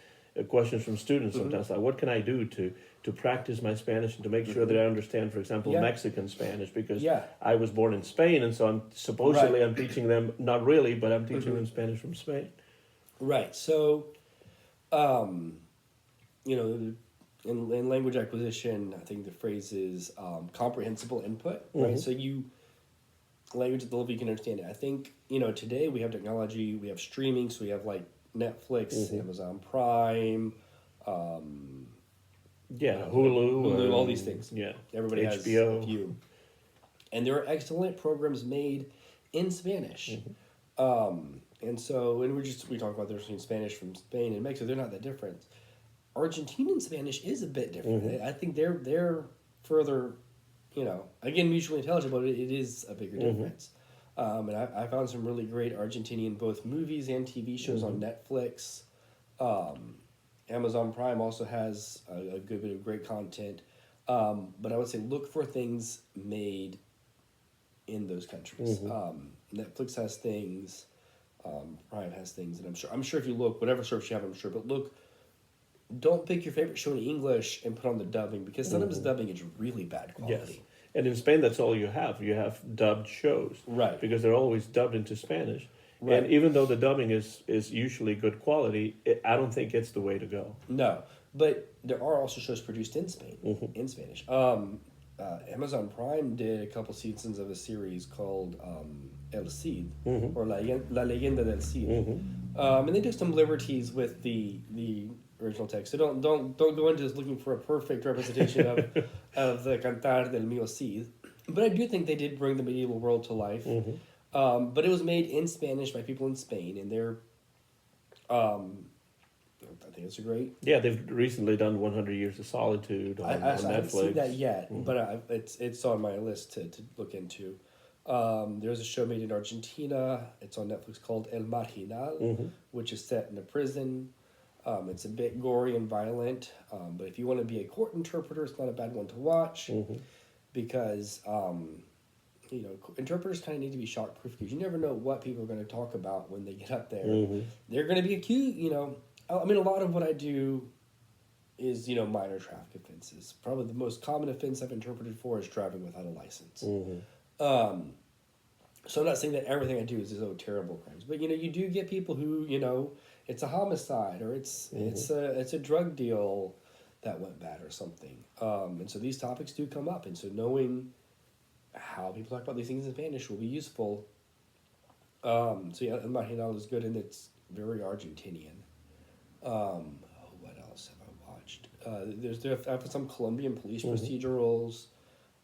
questions from students sometimes, like, what can I do to practice my Spanish and to make sure that I understand, for example, Mexican Spanish, because I was born in Spain, and so I'm teaching them, not really, but I'm teaching them Spanish from Spain. Right. So, you know, in language acquisition, I think the phrase is comprehensible input, right? So language at the level you can understand it. I think, you know, today we have technology, we have streaming, so we have like Netflix, Amazon Prime, Hulu, all these things. Yeah, everybody has HBO. a few, and there are excellent programs made in Spanish. And so, and we talk about the difference between Spanish from Spain and Mexico. They're not that different. Argentinian Spanish is a bit different. I think they're further, you know, again, mutually intelligible, but it is a bigger difference. And I found some really great Argentinian both movies and TV shows on Netflix. Amazon Prime also has a good bit of great content. But I would say look for things made in those countries. Netflix has things, Prime has things, and I'm sure if you look, whatever service you have, I'm sure, but look. Don't pick your favorite show in English and put on the dubbing, because sometimes dubbing is really bad quality. Yes. And in Spain, that's all you have. You have dubbed shows. Right. Because they're always dubbed into Spanish. Right. And even though the dubbing is usually good quality, I don't think it's the way to go. No. But there are also shows produced in Spain, in Spanish. Amazon Prime did a couple seasons of a series called El Cid, or La Leyenda del Cid. And they took some liberties with the original text. So don't go into this looking for a perfect representation of the Cantar del Mio Cid. But I do think they did bring the medieval world to life. But it was made in Spanish by people in Spain, and they're I think it's a great. Yeah, they've recently done 100 Years of Solitude on Netflix. I haven't seen that yet, but it's on my list to look into. There's a show made in Argentina. It's on Netflix called El Marginal, which is set in a prison. It's a bit gory and violent, but if you want to be a court interpreter, it's not a bad one to watch. because interpreters kind of need to be shock proof because you never know what people are going to talk about when they get up there. They're going to be accused. I mean, a lot of what I do is minor traffic offenses. Probably the most common offense I've interpreted for is driving without a license. So I'm not saying that everything I do is terrible crimes, but you do get people who it's a homicide or it's a drug deal that went bad or something, and so these topics do come up, and so knowing how people talk about these things in Spanish will be useful. So yeah, El Marginal is good, and it's very Argentinian. What else have I watched? There's some Colombian police procedurals.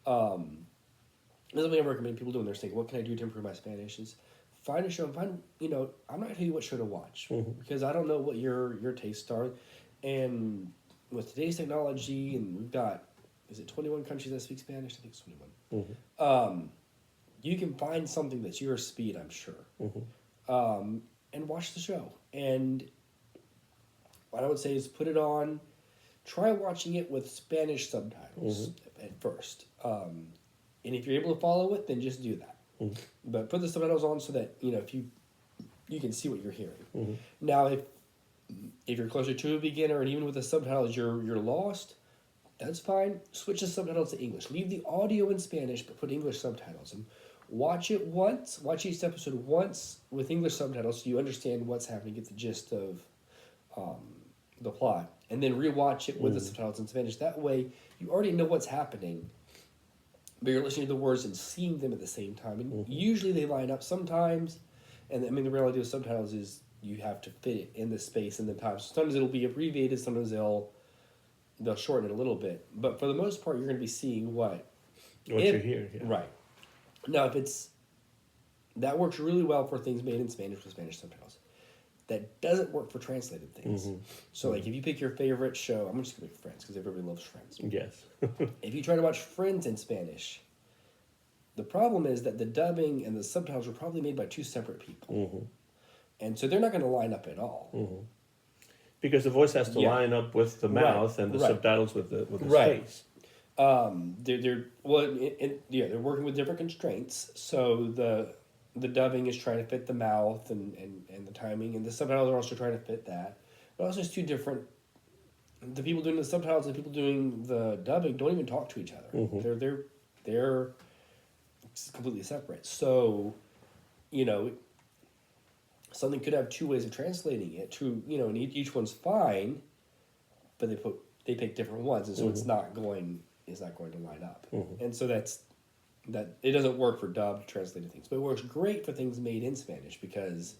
That's something I recommend people doing their thing. What can I do to improve my Spanish? Is find a show. I'm not going to tell you what show to watch because I don't know what your tastes are. And with today's technology, and we've got, is it 21 countries that speak Spanish? I think it's 21. You can find something that's your speed, I'm sure. And watch the show. And what I would say is put it on. Try watching it with Spanish subtitles at first. And if you're able to follow it, then just do that. But put the subtitles on so that if you can see what you're hearing. Now, if you're closer to a beginner and even with the subtitles you're lost, that's fine. Switch the subtitles to English. Leave the audio in Spanish, but put English subtitles. And watch it once. Watch each episode once with English subtitles so you understand what's happening, get the gist of the plot, and then rewatch it with the subtitles in Spanish. That way, you already know what's happening, but you're listening to the words and seeing them at the same time. And usually they line up sometimes. And I mean, the reality of subtitles is you have to fit it in the space and the time. So sometimes it'll be abbreviated, sometimes they'll shorten it a little bit. But for the most part, you're going to be seeing what you hear. Yeah. Right. Now, that works really well for things made in Spanish with Spanish subtitles. That doesn't work for translated things. So, like, if you pick your favorite show, I'm just going to pick Friends because everybody loves Friends. Yes. If you try to watch Friends in Spanish, the problem is that the dubbing and the subtitles were probably made by two separate people. And so they're not going to line up at all. Because the voice has to line up with the mouth and the subtitles with the space. They're working with different constraints. So the dubbing is trying to fit the mouth and the timing, and the subtitles are also trying to fit that. But also, it's two different. The people doing the subtitles and the people doing the dubbing don't even talk to each other. They're completely separate. So, something could have two ways of translating it. And each one's fine, but they pick different ones, and so it's not going to line up. And so that it doesn't work for dubbed translated things, but it works great for things made in Spanish because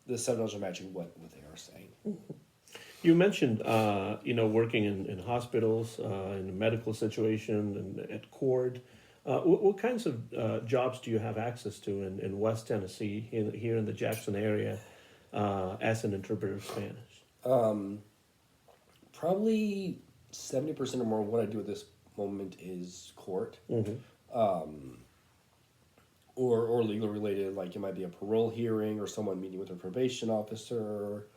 the subtitles are matching what they are saying. You mentioned working in hospitals, in a medical situation, and at court. What kinds of jobs do you have access to in West Tennessee, here in the Jackson area, as an interpreter of Spanish? Probably 70% or more of what I do at this moment is court. Or legal related, like it might be a parole hearing or someone meeting with a probation officer,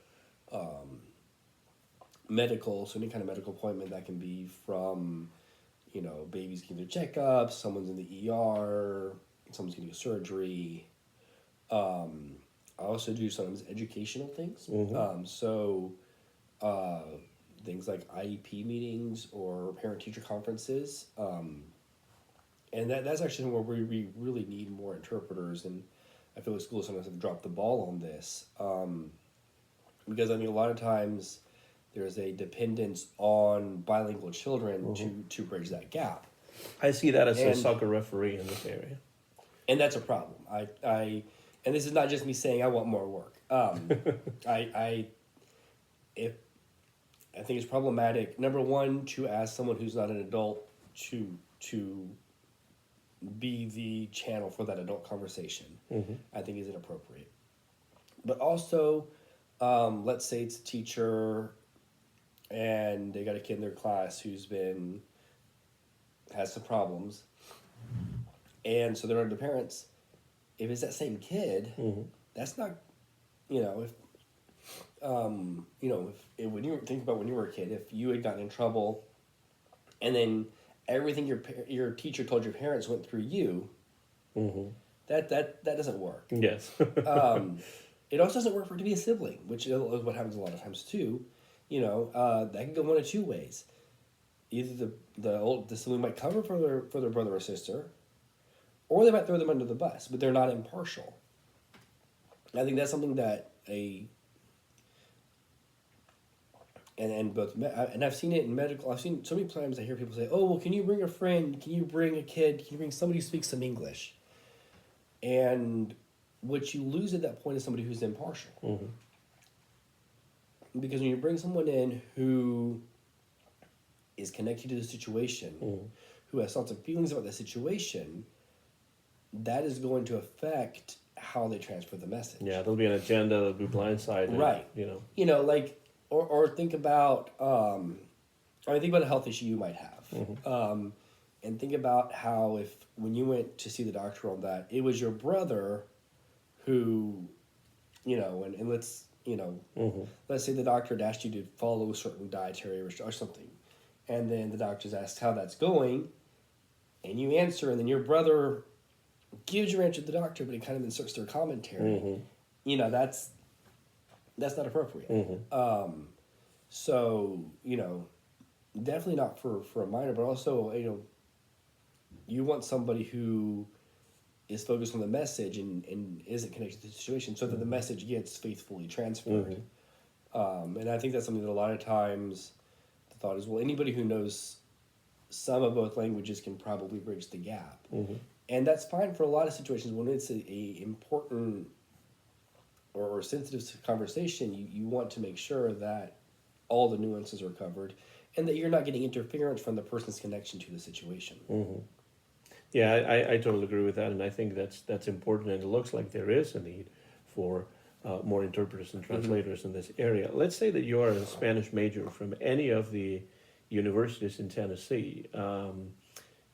medical, so any kind of medical appointment that can be from, babies getting their checkups, someone's in the ER, someone's getting a surgery. I also do sometimes educational things. Things like IEP meetings or parent-teacher conferences. And that's actually where we really need more interpreters, and I feel like schools sometimes have dropped the ball on this. Because, a lot of times there's a dependence on bilingual children to bridge that gap. I see that as a soccer referee in this area. And that's a problem. And this is not just me saying I want more work. I think it's problematic, number one, to ask someone who's not an adult to be the channel for that adult conversation. I think is inappropriate. But also, let's say it's a teacher and they got a kid in their class who's has some problems, and so they're under the parents. If it's that same kid, that's not, if when you think about when you were a kid, if you had gotten in trouble, and then everything your teacher told your parents went through you, that doesn't work. Yes. It also doesn't work for it to be a sibling, which is what happens a lot of times too. That can go one of two ways. Either the sibling might cover for their brother or sister, or they might throw them under the bus, but they're not impartial. I think that's something that and I've seen it in medical. I've seen so many times I hear people say, "Oh, well, can you bring a friend? Can you bring a kid? Can you bring somebody who speaks some English?" And what you lose at that point is somebody who's impartial. Because when you bring someone in who is connected to the situation, who has lots of feelings about the situation, that is going to affect how they transfer the message. Yeah, there'll be an agenda, there'll be blindsided. Right. Or think about, think about a health issue you might have. And think about how when you went to see the doctor on that, it was your brother who, and let's say the doctor had asked you to follow a certain dietary restriction or something. And then the doctor's asked how that's going, and you answer, and then your brother gives your answer to the doctor, but he kind of inserts their commentary. That's not appropriate. So, definitely not for a minor, but also, you want somebody who is focused on the message and isn't connected to the situation so that the message gets faithfully transferred. And I think that's something that a lot of times the thought is, well, anybody who knows some of both languages can probably bridge the gap. And that's fine for a lot of situations. When it's a important or sensitive conversation, you want to make sure that all the nuances are covered and that you're not getting interference from the person's connection to the situation. Yeah, I totally agree with that, and I think that's important, and it looks like there is a need for more interpreters and translators in this area. Let's say that you are a Spanish major from any of the universities in Tennessee.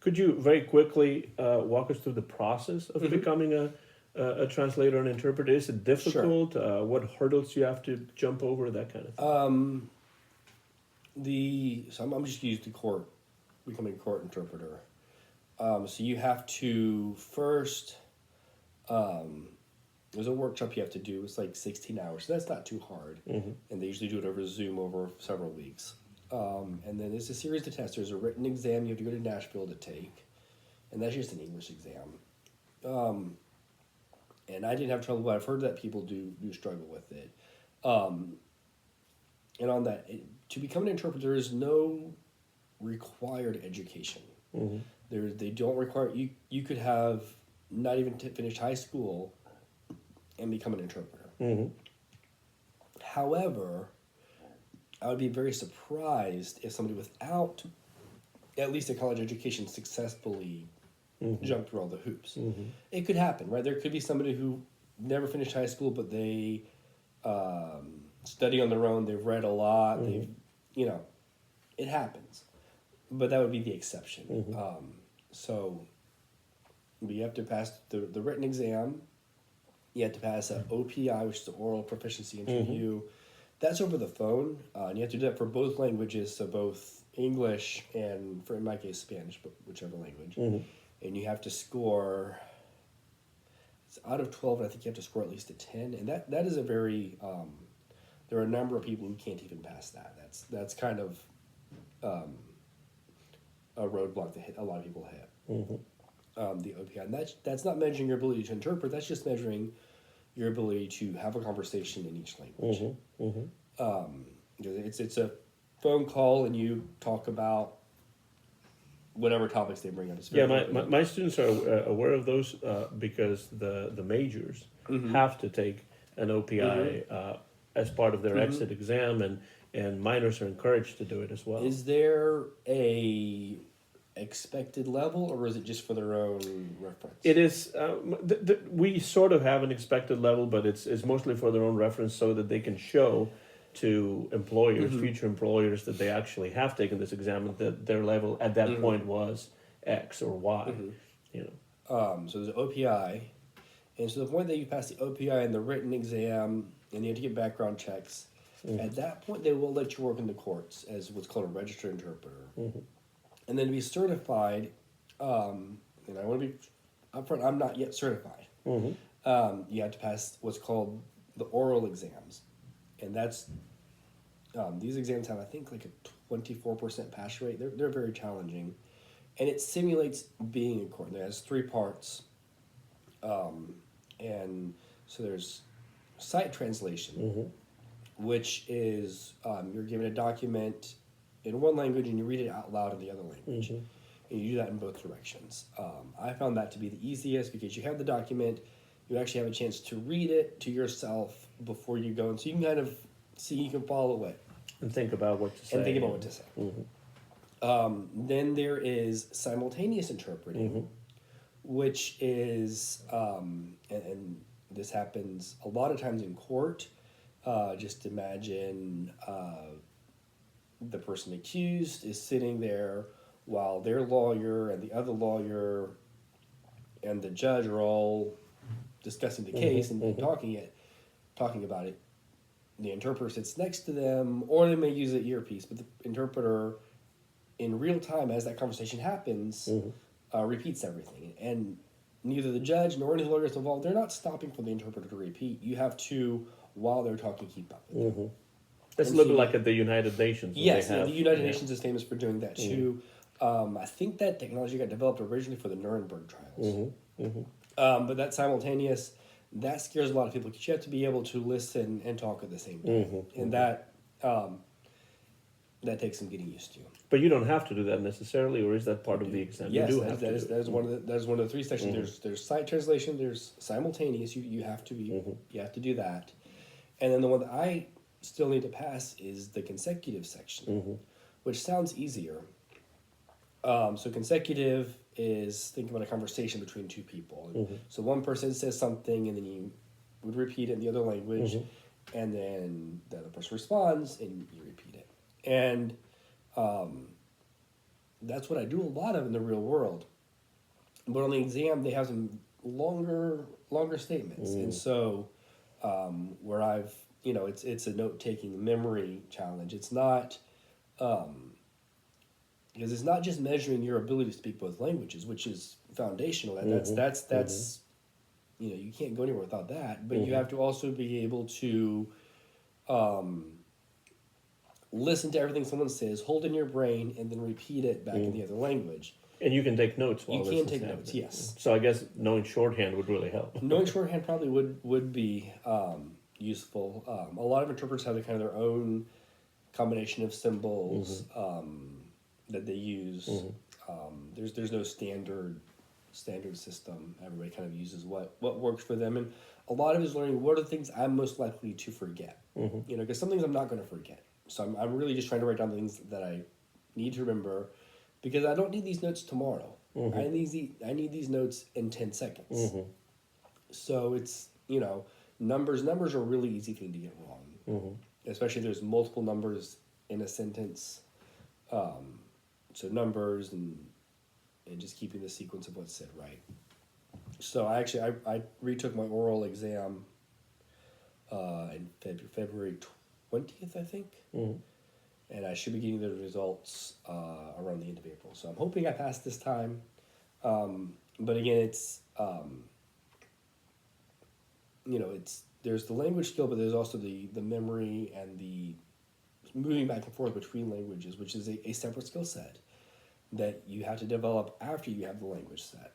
Could you very quickly walk us through the process of becoming a translator and interpreter? Is it difficult? Sure. What hurdles do you have to jump over? That kind of thing. I'm just used to becoming a court interpreter. So you have to first, there's a workshop you have to do. It's like 16 hours. So that's not too hard. And they usually do it over Zoom over several weeks. And then there's a series of tests. There's a written exam you have to go to Nashville to take. And that's just an English exam. And I didn't have trouble, but I've heard that people do struggle with it. And on that, to become an interpreter, there is no required education. They don't require, you could have not even finished high school and become an interpreter. However, I would be very surprised if somebody without at least a college education successfully jumped through all the hoops. It could happen, right? There could be somebody who never finished high school, but they study on their own. They've read a lot. They've, it happens. But that would be the exception. So you have to pass the written exam. You have to pass an OPI, which is the oral proficiency interview. That's over the phone. And you have to do that for both languages, so both English and, in my case, Spanish, but whichever language. And you have to score, it's out of 12, and I think you have to score at least a 10. And that is a very, there are a number of people who can't even pass that. That's kind of a roadblock that a lot of people hit. The OPI. And that's not measuring your ability to interpret, that's just measuring your ability to have a conversation in each language. It's a phone call and you talk about whatever topics they bring up. My students are aware of those because the majors have to take an OPI as part of their exit exam, and minors are encouraged to do it as well. Is there a expected level, or is it just for their own reference? It is. We sort of have an expected level, but it's mostly for their own reference, so that they can show to employers, future employers, that they actually have taken this exam and that their level at that point was X or Y. So there's an OPI, and so the point that you pass the OPI and the written exam, and you have to get background checks. At that point, they will let you work in the courts as what's called a registered interpreter. And then to be certified, and I want to be upfront, I'm not yet certified. You have to pass what's called the oral exams. And that's, these exams have, I think, like a 24% pass rate. They're very challenging. And it simulates being in court. It has 3 parts. And so there's sight translation, which is you're given a document in one language and you read it out loud in the other language. And you do that in both directions. I found that to be the easiest because you have the document, you actually have a chance to read it to yourself before you go. And so you can kind of see, you can follow it. And think about what to say. Then there is simultaneous interpreting, which is, and this happens a lot of times in court. Just imagine the person accused is sitting there while their lawyer and the other lawyer and the judge are all discussing the case and talking about it. The interpreter sits next to them, or they may use an earpiece, but the interpreter, in real time, as that conversation happens, repeats everything. And neither the judge nor any lawyers involved, they're not stopping for the interpreter to repeat. You have to, while they're talking, keep up with them. It's a little bit like at the United Nations. Yes, the United Nations is famous for doing that too. I think that technology got developed originally for the Nuremberg trials. But that simultaneous, that scares a lot of people because you have to be able to listen and talk at the same time. And that takes some getting used to. But you don't have to do that necessarily, or is that part of the exam? Yes, you do that is one of the 3 sections. There's sight translation, there's simultaneous. You have to be you have to do that, and then the one that I still need to pass is the consecutive section, which sounds easier. So consecutive is, think about a conversation between 2 people. So one person says something, and then you would repeat it in the other language, and then the other person responds, and you repeat it. And that's what I do a lot of in the real world. But on the exam, they have some longer statements, and so where I've, it's a note-taking memory challenge. It's not because it's not just measuring your ability to speak both languages, which is foundational. That's you can't go anywhere without that. But you have to also be able to listen to everything someone says, hold in your brain, and then repeat it back in the other language. And you can take notes while you this can is take happening. notes, yes. So I guess knowing shorthand would really help. Knowing shorthand probably would be useful. A lot of interpreters have kind of their own combination of symbols that they use. There's no standard system. Everybody kind of uses what works for them, and a lot of it is learning what are the things I'm most likely to forget. Because some things I'm not going to forget. So I'm really just trying to write down the things that I need to remember, because I don't need these notes tomorrow. I need these notes in 10 seconds. So it's, numbers are a really easy thing to get wrong. Especially if there's multiple numbers in a sentence. So numbers and just keeping the sequence of what's said right. So I retook my oral exam in February 20th, I think. And I should be getting the results around the end of April. So I'm hoping I pass this time. But again, it's, there's the language skill, but there's also the memory and the moving back and forth between languages, which is a separate skill set that you have to develop after you have the language set.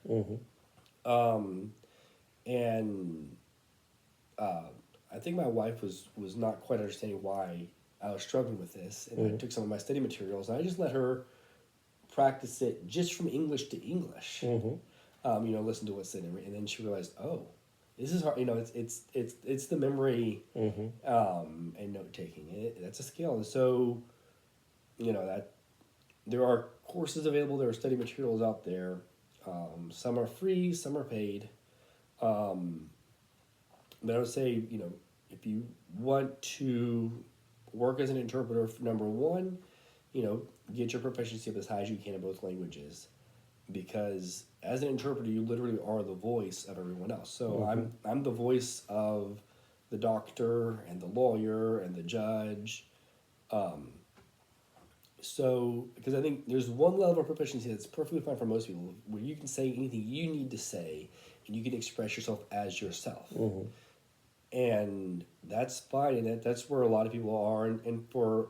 I think my wife was not quite understanding why I was struggling with this, and I took some of my study materials and I just let her practice it just from English to English. Listen to what's said, and then she realized, oh, this is hard. It's the memory and note taking. That's a skill, and so that there are courses available. There are study materials out there. Some are free, some are paid. But I would say, if you want to work as an interpreter, number one, get your proficiency up as high as you can in both languages, because as an interpreter, you literally are the voice of everyone else. So I'm the voice of the doctor and the lawyer and the judge. So, because I think there's one level of proficiency that's perfectly fine for most people, where you can say anything you need to say, and you can express yourself as yourself, and that's fine. And that's where a lot of people are, and for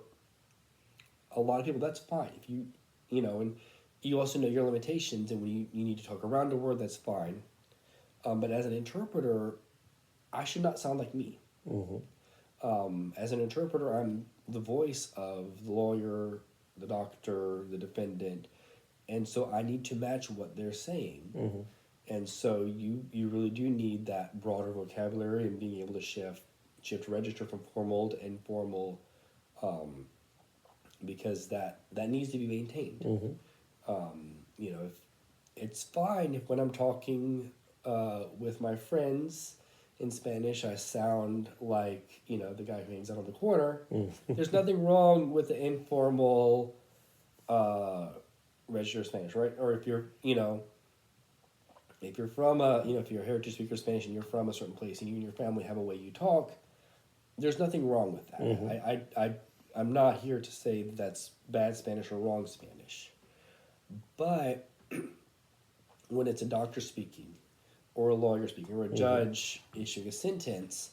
a lot of people, that's fine. If and you also know your limitations, and when you need to talk around a word, that's fine. But as an interpreter, I should not sound like me. As an interpreter, I'm the voice of the lawyer, the doctor, the defendant, and so I need to match what they're saying. And so you really do need that broader vocabulary and being able to shift register from formal to informal, because that needs to be maintained. If it's fine if when I'm talking with my friends in Spanish, I sound like, the guy who hangs out on the corner. There's nothing wrong with the informal register of Spanish, right? Or if you're, if you're from if you're a heritage speaker of Spanish and you're from a certain place and you and your family have a way you talk, there's nothing wrong with that. I'm not here to say that that's bad Spanish or wrong Spanish. But when it's a doctor speaking, or a lawyer speaking, or a judge issuing a sentence,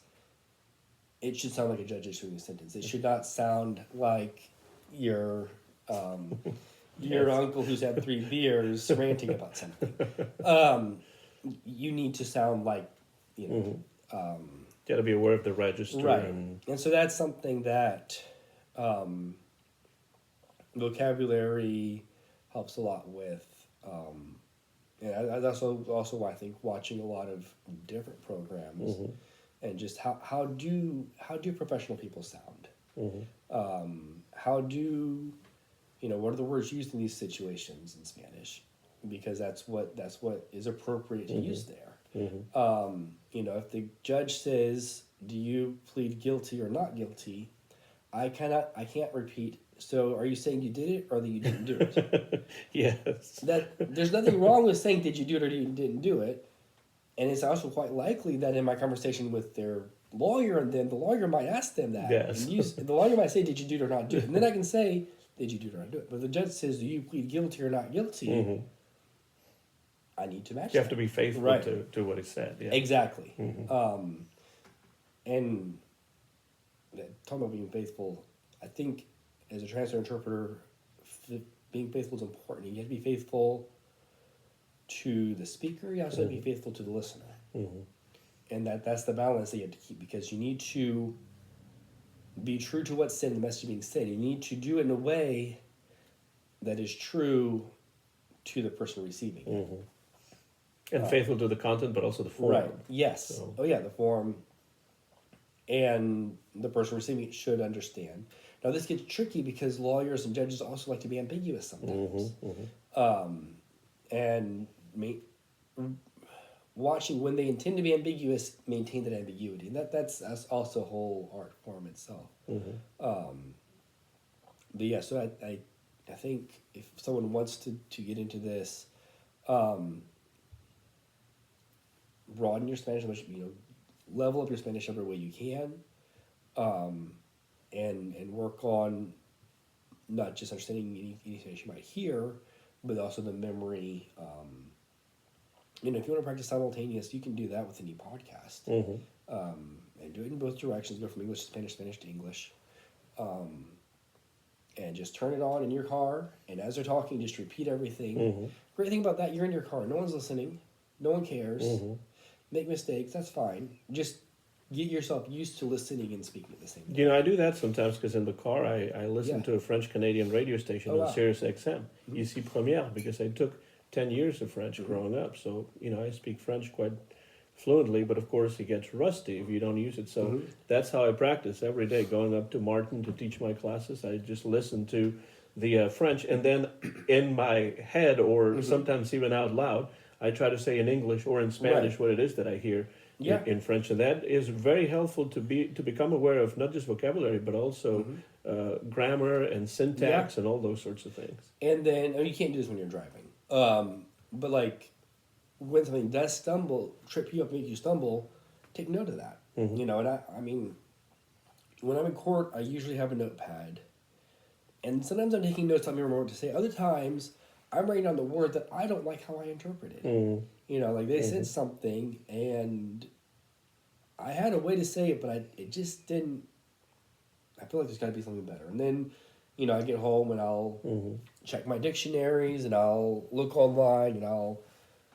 it should sound like a judge issuing a sentence. It should not sound like your uncle who's had 3 beers ranting about something. You need to sound like, Got to be aware of the register. Right. And so that's something that vocabulary helps a lot with. And that's also why I think watching a lot of different programs and just how do professional people sound? How do what are the words used in these situations in Spanish? Because that's what is appropriate to use there. If the judge says, "Do you plead guilty or not guilty?" I can't repeat. So, are you saying you did it or that you didn't do it? Yes. There's nothing wrong with saying did you do it or you didn't do it, and it's also quite likely that in my conversation with their lawyer, and then the lawyer might ask them that. Yes. And the lawyer might say, "Did you do it or not do it?" And then I can say, "Did you do it or not do it?" But if the judge says, "Do you plead guilty or not guilty?" I need to match. You have to be faithful right. to what he said. Yeah. Exactly. And talking about being faithful, I think as a translator interpreter, being faithful is important. You have to be faithful to the speaker. You also have to be faithful to the listener. And that's the balance that you have to keep, because you need to be true to what's said and the message being said. You need to do it in a way that is true to the person receiving it. And faithful to the content, but also the form. Right. Yes. So. Oh, yeah, the form. And the person receiving it should understand. Now, this gets tricky because lawyers and judges also like to be ambiguous sometimes. And watching when they intend to be ambiguous, maintain that ambiguity. And that's also a whole art form itself. But yeah, so I think if someone wants to get into this, broaden your Spanish, level up your Spanish every way you can, and work on not just understanding any Spanish you might hear, but also the memory. If you want to practice simultaneous, you can do that with any podcast, and do it in both directions. Go from English to Spanish, Spanish to English, and just turn it on in your car. And as they're talking, just repeat everything. Great thing about that, you're in your car. No one's listening. No one cares. Make mistakes, that's fine. Just get yourself used to listening and speaking at the same time. I do that sometimes because in the car I listen to a French-Canadian radio station on Sirius XM, Ici Première, because I took 10 years of French growing up. So, I speak French quite fluently, but of course it gets rusty if you don't use it. So that's how I practice every day. Going up to Martin to teach my classes, I just listen to the French, and then in my head, or sometimes even out loud, I try to say in English or in Spanish what it is that I hear in French, and that is very helpful to become aware of not just vocabulary but also grammar and syntax and all those sorts of things. And then you can't do this when you're driving, but like when something does trip you up, make you stumble, take note of that. And I mean, when I'm in court, I usually have a notepad, And sometimes I'm taking notes, telling me what to say. Other times, I'm writing down the word that I don't like how I interpreted. You know, like they said something, and I had a way to say it, but it just didn't. I feel like there's got to be something better. And then, you know, I get home and I'll check my dictionaries and I'll look online and I'll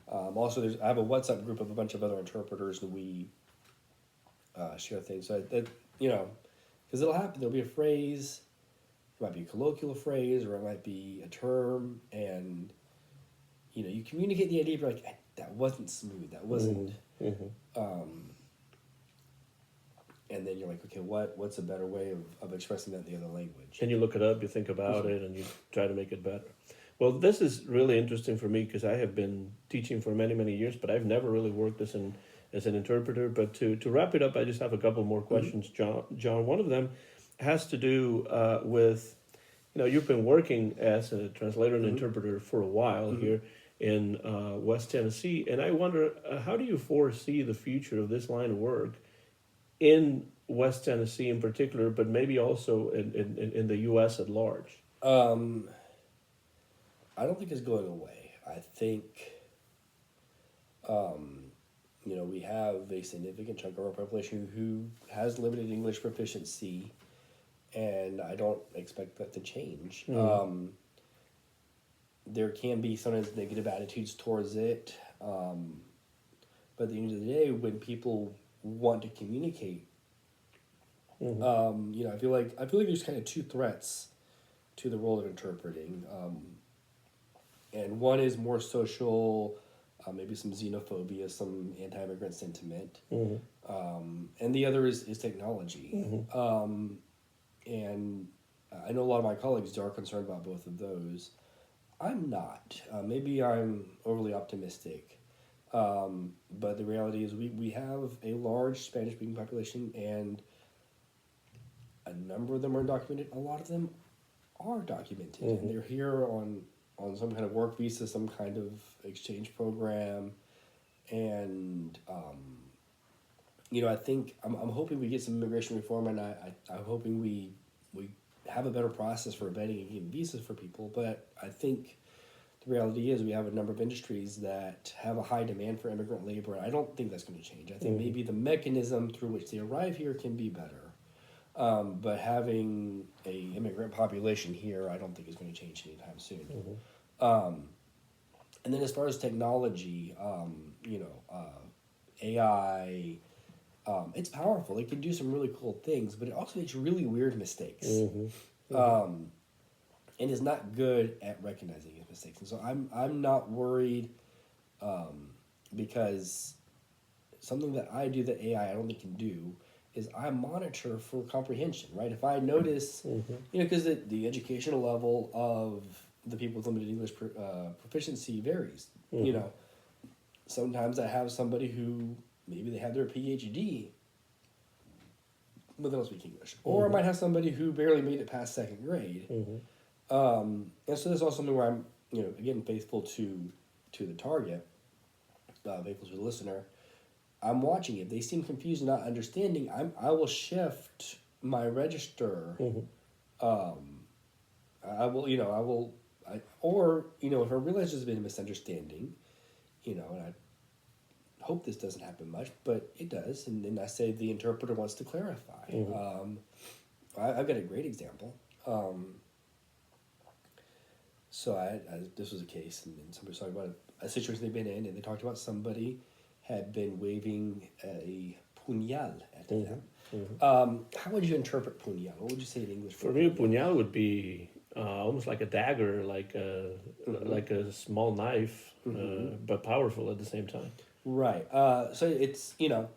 also I have a WhatsApp group of a bunch of other interpreters and we share things. So that, you know, because it'll happen. There'll be a phrase. It might be a colloquial phrase or it might be a term, and you know, you communicate the idea. But you're like, that wasn't smooth. That wasn't. And then you're like, okay, what's a better way of expressing that in the other language? And you look it up, you think about it, and you try to make it better. Well, this is really interesting for me because I have been teaching for many, many years, but I've never really worked as an interpreter. But to wrap it up, I just have a couple more questions, John. One of them has to do with, you know, you've been working as a translator and interpreter for a while here in West Tennessee, and I wonder, how do you foresee the future of this line of work in West Tennessee in particular, but maybe also in the U.S. at large? I don't think it's going away. I think, you know, we have a significant chunk of our population who has limited English proficiency, and I don't expect that to change. There can be sometimes negative attitudes towards it, but at the end of the day, when people want to communicate, you know, I feel like there's kind of two threats to the role of interpreting. And one is more social, maybe some xenophobia, some anti-immigrant sentiment. And the other is technology. And I know a lot of my colleagues are concerned about both of those. I'm not. Maybe I'm overly optimistic. But the reality is we have a large Spanish-speaking population, and a number of them are documented. A lot of them are documented, and they're here on some kind of work visa, some kind of exchange program, and you know, I think I'm hoping we get some immigration reform, and I'm hoping we have a better process for vetting and getting visas for people. But I think the reality is we have a number of industries that have a high demand for immigrant labor, and I don't think that's going to change. I think maybe the mechanism through which they arrive here can be better. But having a immigrant population here, I don't think is going to change anytime soon. And then as far as technology, you know, AI, it's powerful. It can do some really cool things, but it also makes really weird mistakes. And is not good at recognizing his mistakes. And so I'm not worried, because something that I do that AI I don't think can do is I monitor for comprehension, right? If I notice, you know, because the educational level of the people with limited English proficiency varies. You know, sometimes I have somebody who maybe they have their PhD, but they don't speak English. Or I might have somebody who barely made it past second grade. And so there's also something where I'm, you know, again, faithful to the target, faithful to the listener. I'm watching. If they seem confused and not understanding, I will shift my register. I will, or, you know, if I realize there's been a misunderstanding, you know, and I hope this doesn't happen much, but it does, and then I say the interpreter wants to clarify. I've got a great example. So this was a case, and then somebody was talking about a situation they've been in, and they talked about somebody had been waving a puñal at them. How would you interpret puñal? What would you say in English? For me, a puñal would be almost like a dagger, like a small knife, but powerful at the same time. Right. So it's, you know,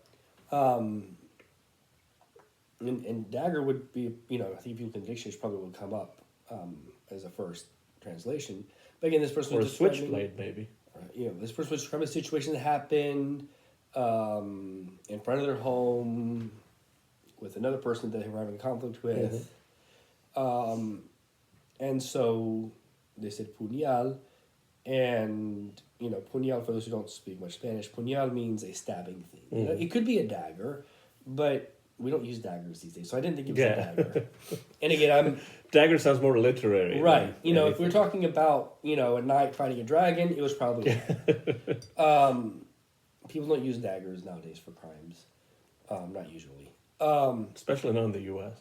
and dagger would be, you know, I think if you look in the dictionary, probably would come up as a first translation. But again, this person was describing, switchblade, maybe. You know, this person was describing a situation that happened in front of their home with another person that they were having conflict with. And so they said puñal, and, you know, puñal, for those who don't speak much Spanish, puñal means a stabbing thing. You know, it could be a dagger, but we don't use daggers these days, so I didn't think it was Yeah. a dagger. And again, I'm Dagger sounds more literary. right. than If we're anything. talking about a knight fighting a dragon, it was probably people don't use daggers nowadays for crimes, not usually. Especially not in the U.S.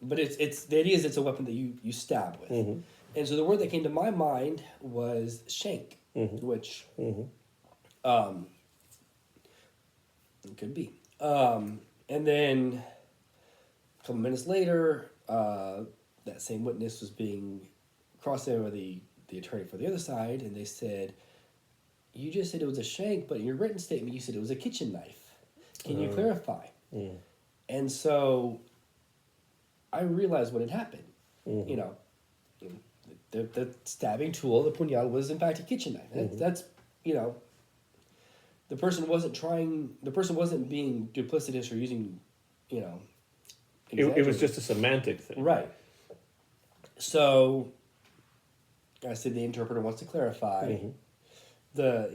But it's the idea is it's a weapon that you stab with, and so the word that came to my mind was shank, which it could be. And then a couple minutes later, that same witness was being crossed over the attorney for the other side, and they said, "You just said it was a shank, but in your written statement you said it was a kitchen knife. Can you clarify?" And so I realized what had happened. The stabbing tool, the puñal, was in fact a kitchen knife. That's the person wasn't being duplicitous or using, It was just a semantic thing. right. So I said the interpreter wants to clarify. The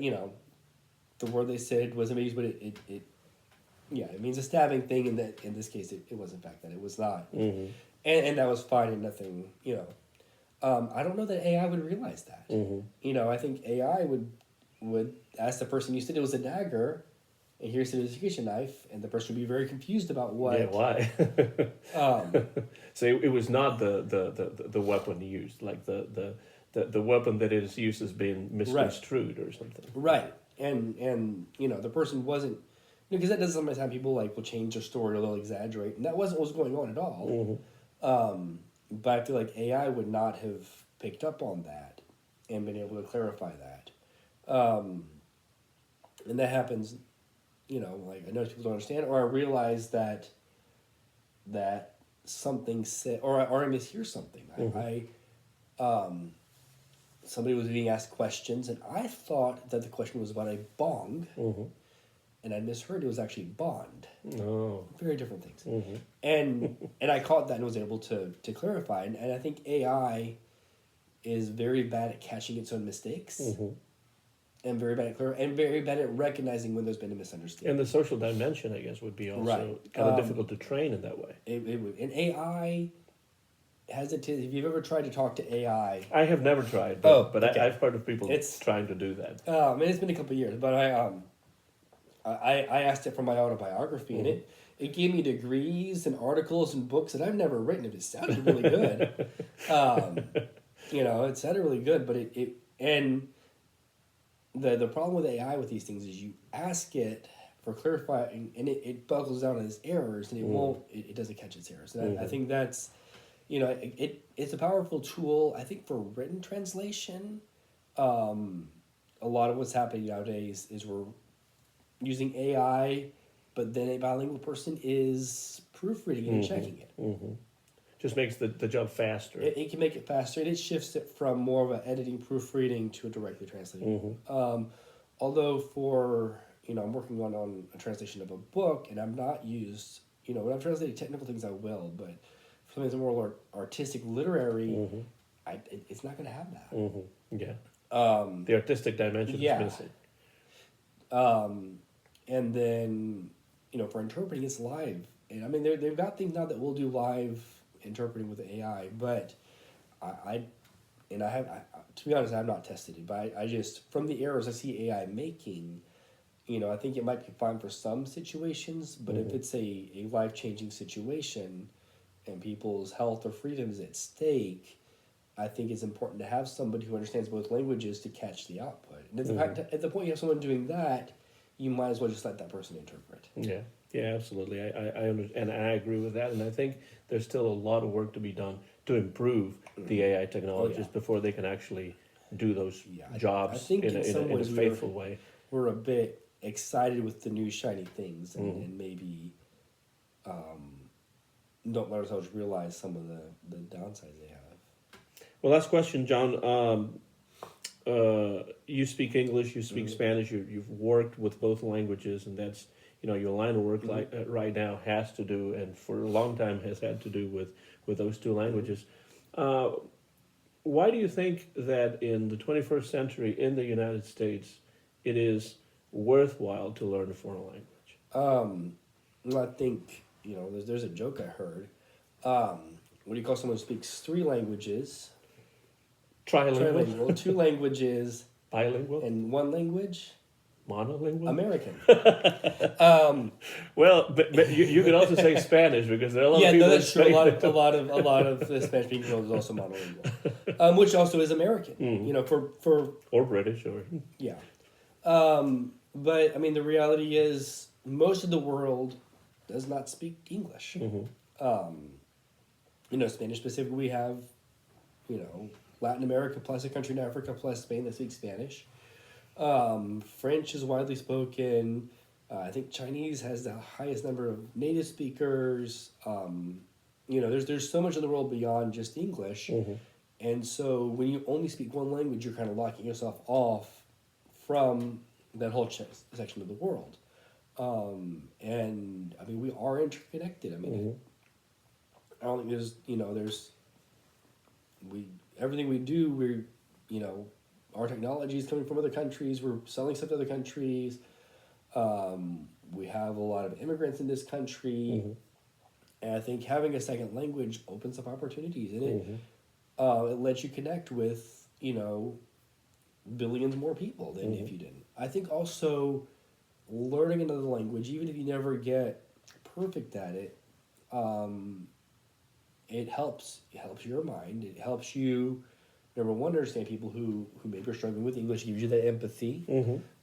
word they said was amazing, but it means a stabbing thing, and that in this case it was in fact that it was not, and that was fine and nothing. I don't know that AI would realize that. I think AI would ask the person, you said it was a dagger, and here said it was a kitchen knife, and the person would be very confused about what. Yeah, why? So it was not the weapon used, like the weapon that is used as being misconstrued or something. Right, and the person wasn't, because that does sometimes have people will change their story or they'll exaggerate, and that wasn't what was going on at all. But I feel like AI would not have picked up on that and been able to clarify that. And that happens, I know people don't understand, or I realize that something said, or I mishear something. Somebody was being asked questions, and I thought that the question was about a bong, and I misheard it was actually bond. No. Very different things. And I caught that and was able to clarify. And I think AI is very bad at catching its own mistakes, and very bad at recognizing when there's been a misunderstanding. And the social dimension, I guess, would be also kind of difficult to train in that way. It would. And AI has it. If you've ever tried to talk to AI, I have never tried, but okay. I've heard of people trying to do that. It's been a couple of years, but I asked it for my autobiography, and it gave me degrees and articles and books that I've never written. It sounded really good. It sounded really good, but the problem with AI with these things is you ask it for clarifying, and it buckles down on its errors, and it doesn't catch its errors. And I think that's, it's a powerful tool, I think, for written translation. A lot of what's happening nowadays is we're using AI, but then a bilingual person is proofreading it and checking it. Just makes the job faster. It can make it faster, and it shifts it from more of an editing proofreading to a directly translating. Although I'm working on a translation of a book, and I'm not used, when I'm translating technical things, I will, but for something that's more artistic, literary, it's not going to have that. Yeah. The artistic dimension is missing. And then, for interpreting, it's live. And I mean, they've got things now that will do live interpreting with AI, but to be honest, I have not tested it, but I just, from the errors I see AI making, I think it might be fine for some situations, but if it's a life-changing situation and people's health or freedom is at stake, I think it's important to have somebody who understands both languages to catch the output. And at the point you have someone doing that, you might as well just let that person interpret. Yeah, absolutely. I understand, and I agree with that. And I think there's still a lot of work to be done to improve the AI technologies before they can actually do those jobs I think in a faithful way. We're a bit excited with the new shiny things, and maybe don't let ourselves realize some of the downsides they have. Well, last question, John. You speak English, you speak Spanish, you've worked with both languages, and that's, your line of work right now has to do, and for a long time has had to do with those two languages. Why do you think that in the 21st century in the United States, it is worthwhile to learn a foreign language? Well, I think there's a joke I heard. What do you call someone who speaks 3 languages? Trilingual. Trilingual, 2 languages, Bilingual. and 1 language? Monolingual. American. Well, but you could also say Spanish because there are a lot of Yeah, people no, in that's true. Spain A that lot of the Spanish speaking world is also monolingual, which also is American. For or British or yeah. But I mean, the reality is most of the world does not speak English. Spanish specifically, we have, Latin America plus a country in Africa plus Spain that speaks Spanish. French is widely spoken. I think Chinese has the highest number of native speakers. There's so much in the world beyond just English. And so when you only speak one language, you're kind of locking yourself off from that whole section of the world. And I mean, we are interconnected. I mean, I don't think everything we do, our technology is coming from other countries. We're selling stuff to other countries. We have a lot of immigrants in this country. And I think having a second language opens up opportunities. And it lets you connect with, billions more people than if you didn't. I think also learning another language, even if you never get perfect at it, it helps your mind. It helps you, number one, understand people who maybe are struggling with English. It gives you that empathy.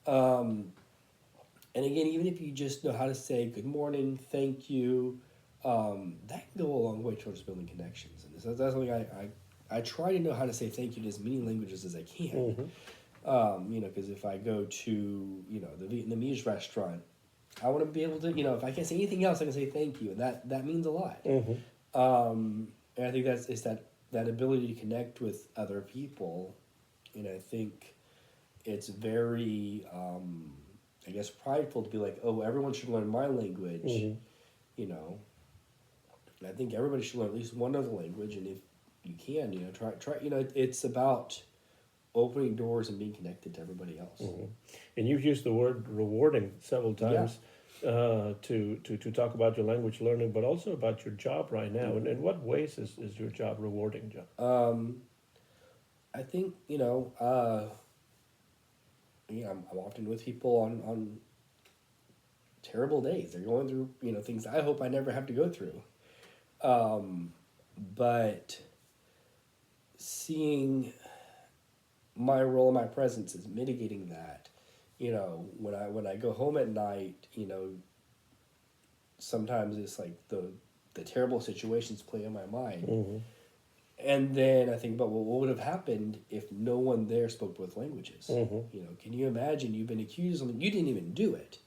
And again, even if you just know how to say good morning, thank you, that can go a long way towards building connections. And that's something I try to know how to say thank you in as many languages as I can. Because if I go to, the Vietnamese restaurant, I want to be able to, if I can't say anything else, I can say thank you. And that means a lot. And I think it's that ability to connect with other people. And I think it's very, I guess, prideful to be like, oh, everyone should learn my language. I think everybody should learn at least one other language. And if you can, try, it's about opening doors and being connected to everybody else. And you've used the word rewarding several times to talk about your language learning, but also about your job right now. And in what ways is your job rewarding, John? I think, I'm often with people on terrible days. They're going through, things I hope I never have to go through. But seeing my role and my presence is mitigating that. When I go home at night, sometimes it's like the terrible situations play in my mind. And then I think about, well, what would have happened if no one there spoke both languages? Can you imagine you've been accused of something, you didn't even do it,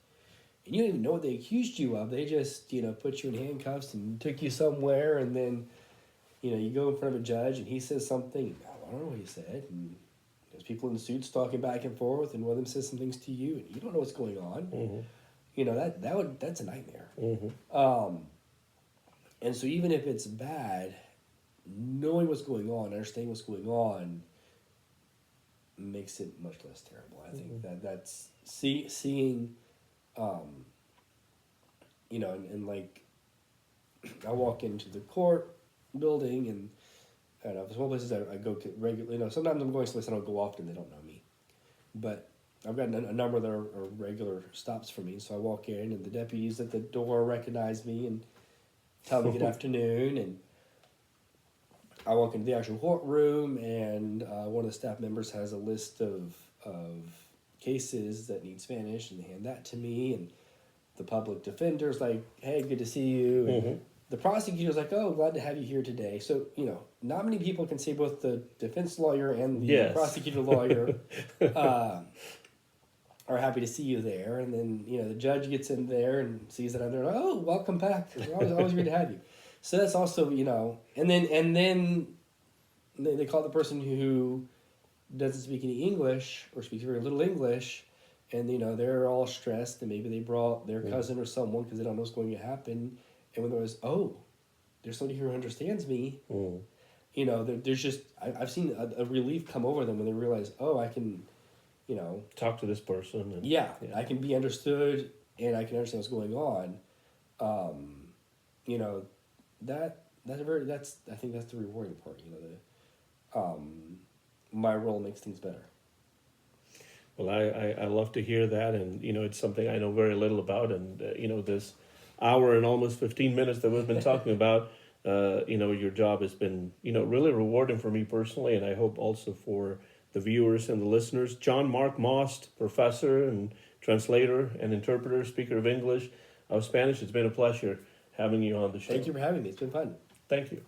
and you don't even know what they accused you of. They just, put you in handcuffs and took you somewhere, and then, you go in front of a judge and he says something, I don't know what he said, and there's people in suits talking back and forth, and one of them says some things to you, and you don't know what's going on. That's a nightmare. And so even if it's bad, knowing what's going on, understanding what's going on, makes it much less terrible. I think that's seeing, and like, I walk into the court building, and I don't know, there's one places I go to regularly. Sometimes I'm going someplace I don't go often, they don't know me, but I've got a number that are regular stops for me. So I walk in, and the deputies at the door recognize me and tell me good afternoon, and I walk into the actual courtroom, and one of the staff members has a list of cases that need Spanish, and they hand that to me, and the public defender's like, hey, good to see you. And the prosecutor's like, oh, glad to have you here today. So, not many people can say both the defense lawyer and the prosecutor lawyer are happy to see you there. And then, the judge gets in there and sees that I'm there, like, oh, welcome back. Always great to have you. So that's also, and then they call the person who doesn't speak any English or speaks very little English, and they're all stressed, and maybe they brought their cousin or someone because they don't know what's going to happen. And when there was, oh, there's somebody here who understands me, there's just, I've seen a relief come over them when they realize, oh, I can, talk to this person. And, I can be understood, and I can understand what's going on. you know, that's I think that's the rewarding part. You know, my role makes things better. Well, I love to hear that, and it's something I know very little about, and this hour and almost 15 minutes that we've been talking about, your job has been really rewarding for me personally, and I hope also for the viewers and the listeners. Mark Maust, professor and translator and interpreter, speaker of English, of Spanish. It's been a pleasure having you on the show. Thank you for having me. It's been fun. Thank you.